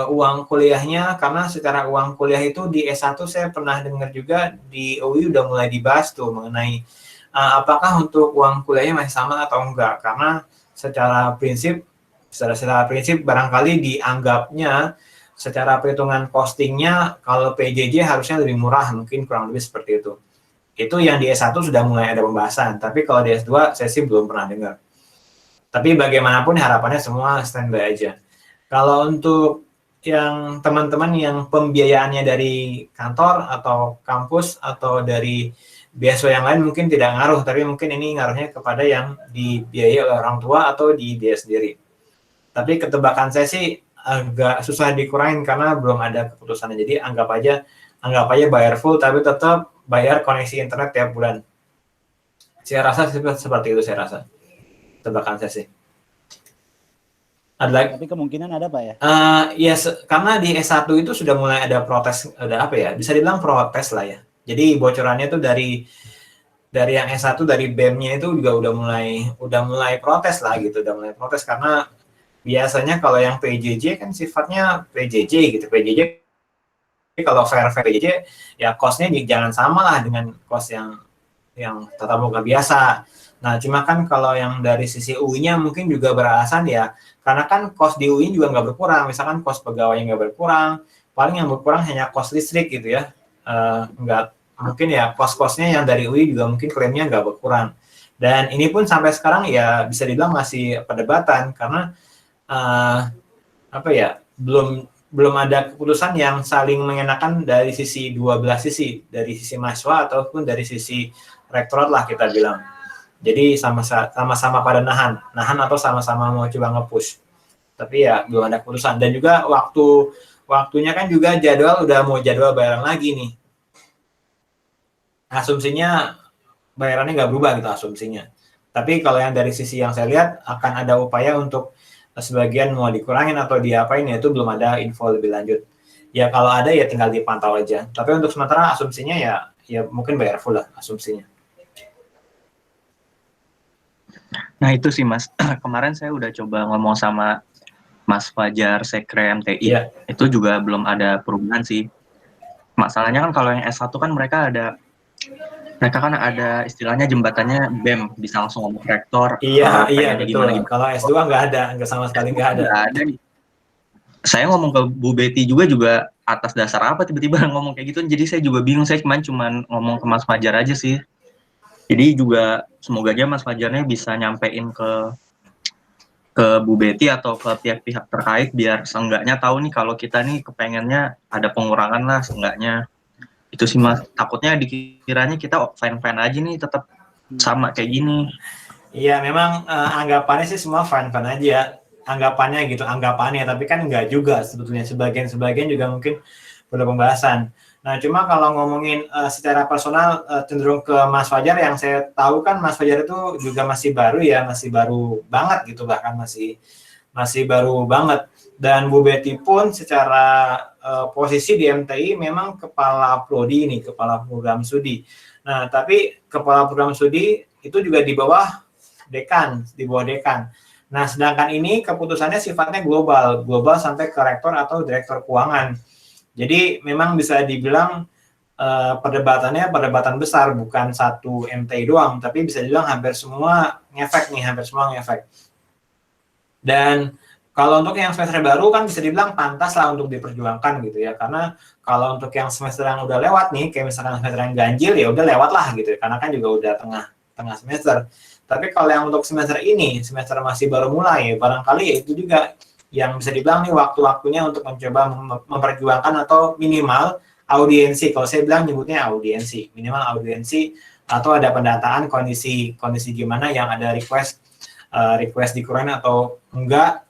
uang kuliahnya, karena secara uang kuliah itu di S1 saya pernah dengar juga di UI udah mulai dibahas tuh mengenai apakah untuk uang kuliahnya masih sama atau enggak. Karena secara prinsip barangkali dianggapnya secara perhitungan costingnya kalau PJJ harusnya lebih murah, mungkin kurang lebih seperti itu. Itu yang di S1 sudah mulai ada pembahasan, tapi kalau di S2 saya sih belum pernah dengar. Tapi bagaimanapun harapannya semua standby aja. Kalau untuk yang teman-teman yang pembiayaannya dari kantor atau kampus atau dari beasiswa yang lain mungkin tidak ngaruh, tapi mungkin ini ngaruhnya kepada yang dibiayai oleh orang tua atau dibiayai sendiri. Tapi ketebakan saya sih agak susah dikurangin karena belum ada keputusannya. Jadi anggap aja bayar full tapi tetap bayar koneksi internet tiap bulan. Saya rasa seperti itu, saya rasa. Tebakan saya sih. Ada lagi? Tapi kemungkinan ada Pak ya? Ya, karena di S1 itu sudah mulai ada protes, ada apa ya? Bisa dibilang protes lah ya. Jadi bocorannya tuh dari yang S1 dari BEM-nya itu juga udah mulai protes lah gitu, udah mulai protes karena biasanya kalau yang PJJ kan sifatnya PJJ gitu. PJJ kalau fair PJJ ya cost-nya jangan sama lah dengan cost yang tatap muka biasa. Nah, cuma kan kalau yang dari sisi UI-nya mungkin juga beralasan ya, karena kan cost di UI juga nggak berkurang, misalkan cost pegawainya nggak berkurang, paling yang berkurang hanya cost listrik gitu ya, nggak mungkin ya cost-costnya yang dari UI juga mungkin klaimnya nggak berkurang. Dan ini pun sampai sekarang ya bisa dibilang masih perdebatan karena belum ada keputusan yang saling mengenakan dari sisi dua belah sisi, dari sisi mahasiswa ataupun dari sisi rektorat lah kita bilang. Jadi sama-sama pada nahan atau sama-sama mau coba nge-push. Tapi ya belum ada keputusan. Dan juga waktunya kan juga udah mau jadwal bayaran lagi nih. Asumsinya bayarannya nggak berubah gitu asumsinya. Tapi kalau yang dari sisi yang saya lihat akan ada upaya untuk sebagian mau dikurangin atau diapain ya itu belum ada info lebih lanjut. Ya kalau ada ya tinggal dipantau aja. Tapi untuk sementara asumsinya ya mungkin bayar full lah asumsinya. Nah itu sih Mas, kemarin saya udah coba ngomong sama Mas Fajar Sekre MTI, Iya. Itu juga belum ada perubahan sih. Masalahnya kan kalau yang S1 kan mereka kan ada istilahnya jembatannya BEM, bisa langsung ngomong rektor. Iya betul. Gimana. Kalau S2 nggak sama sekali nggak ada. Nggak ada nih. Saya ngomong ke Bu Betty juga atas dasar apa tiba-tiba ngomong kayak gitu, jadi saya juga bingung, saya cuman ngomong ke Mas Fajar aja sih. Jadi juga semoga aja Mas Fajarnya bisa nyampein ke Bu Betty atau ke pihak-pihak terkait biar seenggaknya tahu nih kalau kita nih kepengennya ada pengurangan lah seenggaknya. Itu sih Mas, takutnya dikiranya kita fine-fine aja nih tetap sama kayak gini. Iya memang anggapannya sih semua fine-fine aja. Anggapannya, tapi kan enggak juga sebetulnya. Sebagian juga mungkin perlu pembahasan. Nah, cuma kalau ngomongin secara personal cenderung ke Mas Fajar, yang saya tahu kan Mas Fajar itu juga masih baru ya, masih baru banget gitu, bahkan masih baru banget. Dan Bu Betty pun secara posisi di MTI memang kepala prodi nih, kepala program studi. Nah, tapi kepala program studi itu juga di bawah dekan. Nah, sedangkan ini keputusannya sifatnya global sampai ke rektor atau direktur keuangan. Jadi memang bisa dibilang perdebatannya perdebatan besar, bukan satu MTI doang, tapi bisa dibilang hampir semua ngefek. Dan kalau untuk yang semester baru kan bisa dibilang pantas lah untuk diperjuangkan gitu ya, karena kalau untuk yang semester yang udah lewat nih, kayak misalkan semester yang ganjil ya udah lewat lah gitu, karena kan juga udah tengah semester. Tapi kalau yang untuk semester ini, semester masih baru mulai, barangkali ya itu juga yang bisa dibilang nih waktu-waktunya untuk mencoba memperjuangkan atau minimal audiensi. Kalau saya bilang nyebutnya audiensi, minimal audiensi atau ada pendataan kondisi gimana yang ada request dikurangin atau enggak.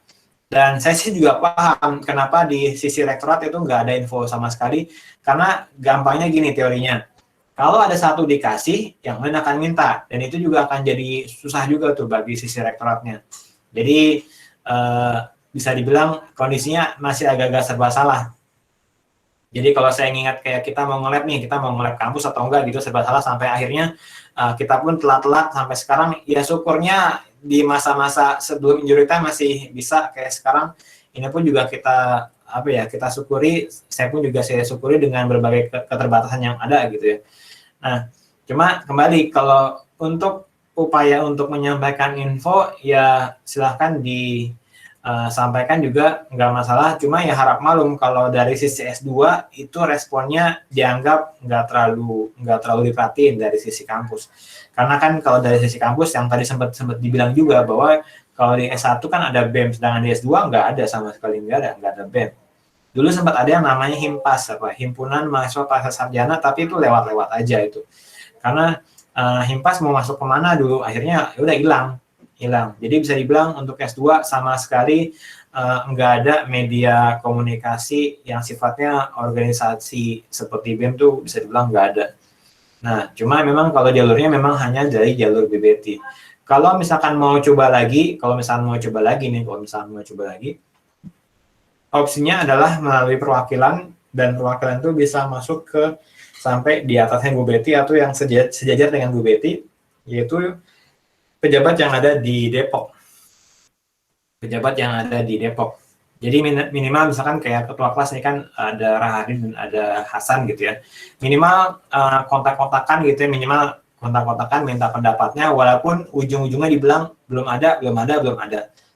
Dan saya sih juga paham kenapa di sisi rektorat itu enggak ada info sama sekali, karena gampangnya gini teorinya. Kalau ada satu dikasih, yang lain akan minta, dan itu juga akan jadi susah juga tuh bagi sisi rektoratnya. Jadi bisa dibilang kondisinya masih agak-agak serba salah. Jadi kalau saya ingat kayak kita mau nge-lab kampus atau enggak gitu, serba salah sampai akhirnya kita pun telat-telat sampai sekarang. Ya syukurnya di masa-masa sebelum injury time masih bisa kayak sekarang. Ini pun juga kita syukuri, saya syukuri dengan berbagai keterbatasan yang ada gitu ya. Nah, cuma kembali kalau untuk upaya untuk menyampaikan info ya silahkan sampaikan juga nggak masalah, cuma ya harap maklum kalau dari sisi S2 itu responnya dianggap nggak terlalu diperhatiin dari sisi kampus, karena kan kalau dari sisi kampus yang tadi sempat dibilang juga bahwa kalau di S1 kan ada BEM, sedangkan di S2 nggak ada sama sekali, nggak ada BEM. Dulu sempat ada yang namanya HIMPAS, Himpunan Mahasiswa Pasca Sarjana, tapi itu lewat-lewat aja itu. Karena HIMPAS mau masuk kemana dulu, akhirnya udah hilang. Jadi bisa dibilang untuk S2 sama sekali nggak ada media komunikasi yang sifatnya organisasi seperti BEM tuh bisa dibilang nggak ada. Nah, cuma memang kalau jalurnya memang hanya dari jalur BBT. Kalau misalkan mau coba lagi, opsinya adalah melalui perwakilan, dan perwakilan itu bisa masuk ke sampai di atasnya Bu Betty atau yang sejajar dengan Bu Betty, yaitu pejabat yang ada di Depok. Jadi minimal misalkan kayak ketua kelas ini kan ada Rahadi dan ada Hasan gitu ya. Minimal kontak-kontakan gitu ya, minimal kontak-kontakan minta pendapatnya, walaupun ujung-ujungnya dibilang belum ada.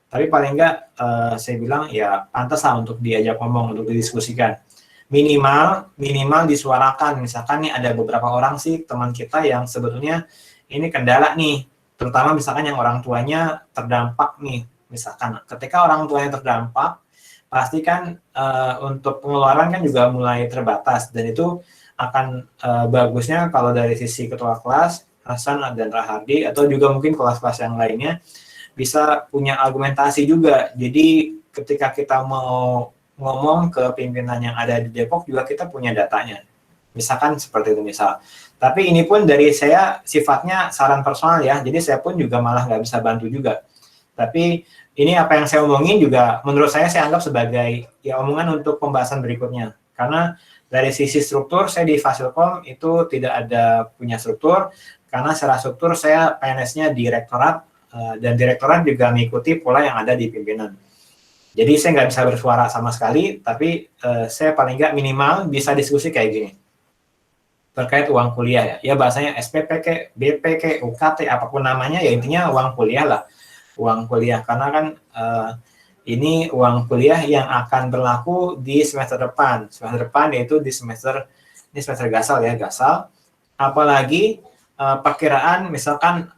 Tapi paling enggak saya bilang ya pantas lah untuk diajak ngomong, untuk didiskusikan. Minimal disuarakan. Misalkan nih ada beberapa orang sih teman kita yang sebetulnya ini kendala nih, terutama misalkan yang orang tuanya terdampak nih. Misalkan ketika orang tuanya terdampak, pasti kan untuk pengeluaran kan juga mulai terbatas, dan itu akan bagusnya kalau dari sisi ketua kelas Hasan dan Rahardi, atau juga mungkin kelas-kelas yang lainnya bisa punya argumentasi juga. Jadi ketika kita mau ngomong ke pimpinan yang ada di Depok juga kita punya datanya. Misalkan seperti itu misal. Tapi ini pun dari saya sifatnya saran personal ya, jadi saya pun juga malah nggak bisa bantu juga. Tapi ini apa yang saya omongin juga menurut saya anggap sebagai ya omongan untuk pembahasan berikutnya. Karena dari sisi struktur saya di Fasilkom itu tidak ada punya struktur, karena secara struktur saya PNS-nya di rektorat, dan direktorat juga mengikuti pola yang ada di pimpinan. Jadi saya nggak bisa bersuara sama sekali, tapi saya paling nggak minimal bisa diskusi kayak gini. Terkait uang kuliah ya bahasanya SPP, BP, UKT, apapun namanya ya intinya uang kuliah lah. Uang kuliah, karena kan ini uang kuliah yang akan berlaku di semester depan. Semester depan yaitu di semester gasal. Apalagi perkiraan misalkan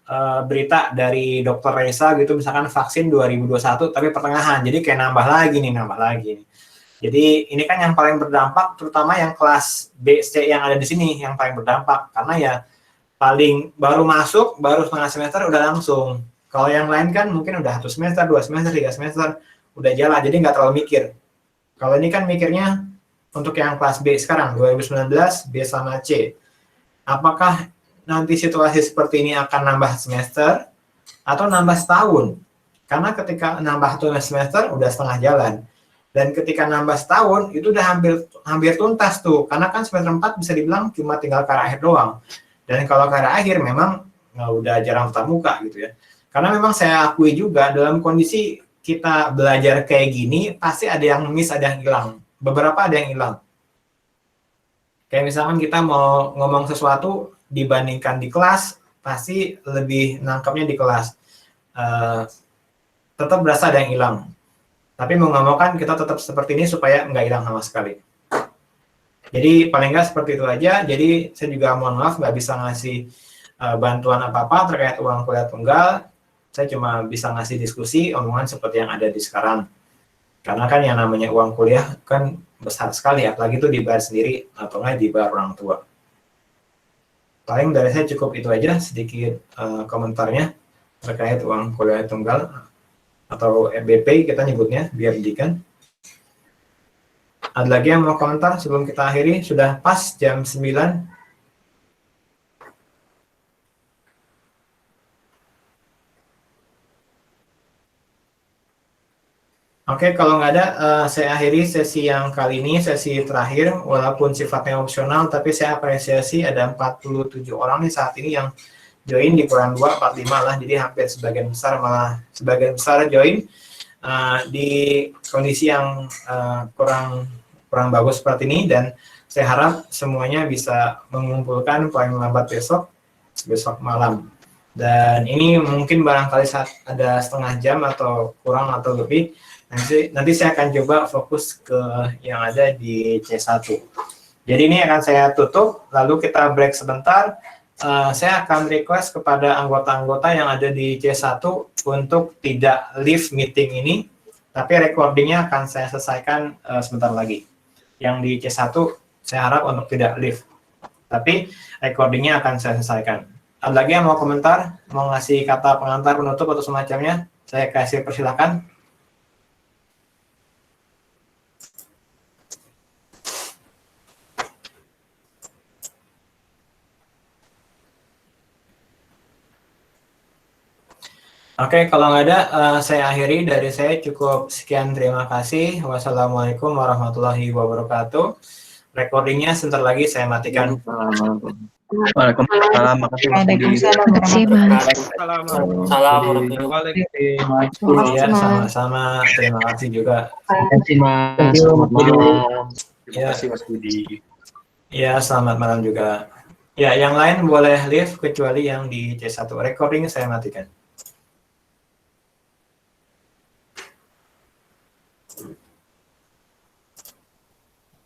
berita dari Dr. Reza gitu, misalkan vaksin 2021 tapi pertengahan, jadi kayak nambah lagi nih. Jadi ini kan yang paling berdampak, terutama yang kelas B, C yang ada di sini yang paling berdampak, karena ya paling baru masuk, baru setengah semester udah langsung. Kalau yang lain kan mungkin udah 1 semester, 2 semester, 3 semester udah jalan, jadi nggak terlalu mikir. Kalau ini kan mikirnya untuk yang kelas B sekarang 2019 B sama C, apakah nanti situasi seperti ini akan nambah semester atau nambah setahun? Karena ketika nambah 1 semester udah setengah jalan, dan ketika nambah setahun itu udah hampir tuntas tuh, karena kan semester 4 bisa dibilang cuma tinggal ke arah akhir doang. Dan kalau ke arah akhir memang udah jarang tatap muka gitu ya. Karena memang saya akui juga dalam kondisi kita belajar kayak gini pasti ada yang miss, ada yang hilang. Beberapa ada yang hilang. Kayak misalkan kita mau ngomong sesuatu dibandingkan di kelas, pasti lebih nangkapnya di kelas. Tetap berasa ada yang hilang. Tapi mau nggak mau kan kita tetap seperti ini supaya nggak hilang sama sekali. Jadi paling nggak seperti itu aja. Jadi saya juga mohon maaf nggak bisa ngasih bantuan apa-apa terkait uang kuliah tunggal. Saya cuma bisa ngasih diskusi, omongan seperti yang ada di sekarang. Karena kan yang namanya uang kuliah kan besar sekali, apalagi itu dibayar sendiri atau nggak dibayar orang tua. Paling dari saya cukup itu aja, sedikit komentarnya terkait uang kuliah tunggal atau FBP kita nyebutnya, biar pendidikan. Ada lagi yang mau komentar sebelum kita akhiri? Sudah pas jam 9. Oke, kalau nggak ada, saya akhiri sesi yang kali ini, sesi terakhir, walaupun sifatnya opsional, tapi saya apresiasi ada 47 orang nih saat ini yang join, di kurang 2, 45 lah, jadi hampir sebagian besar join di kondisi yang kurang bagus seperti ini, dan saya harap semuanya bisa mengumpulkan paling lambat besok malam. Dan ini mungkin barangkali saat ada setengah jam atau kurang atau lebih, nanti saya akan coba fokus ke yang ada di C1. Jadi ini akan saya tutup, lalu kita break sebentar. Saya akan request kepada anggota-anggota yang ada di C1 untuk tidak leave meeting ini, Tapi recordingnya akan saya selesaikan sebentar lagi. Yang di C1 saya harap untuk tidak live. Tapi recordingnya akan saya selesaikan. Ada lagi yang mau komentar? Mau ngasih kata pengantar, penutup, atau semacamnya? Saya kasih persilakan. Oke, kalau nggak ada, saya akhiri. Dari saya cukup sekian. Terima kasih. Wassalamualaikum warahmatullahi wabarakatuh. Recordingnya sebentar lagi saya matikan. Waalaikumsalam. Makasih Mas Budi. Iya, sama-sama. Terima kasih juga. Terima kasih Mas. Selamat malam. Ya, Mas Budi. ya, selamat malam juga. Ya, yang lain boleh live kecuali yang di C1. Recording saya matikan.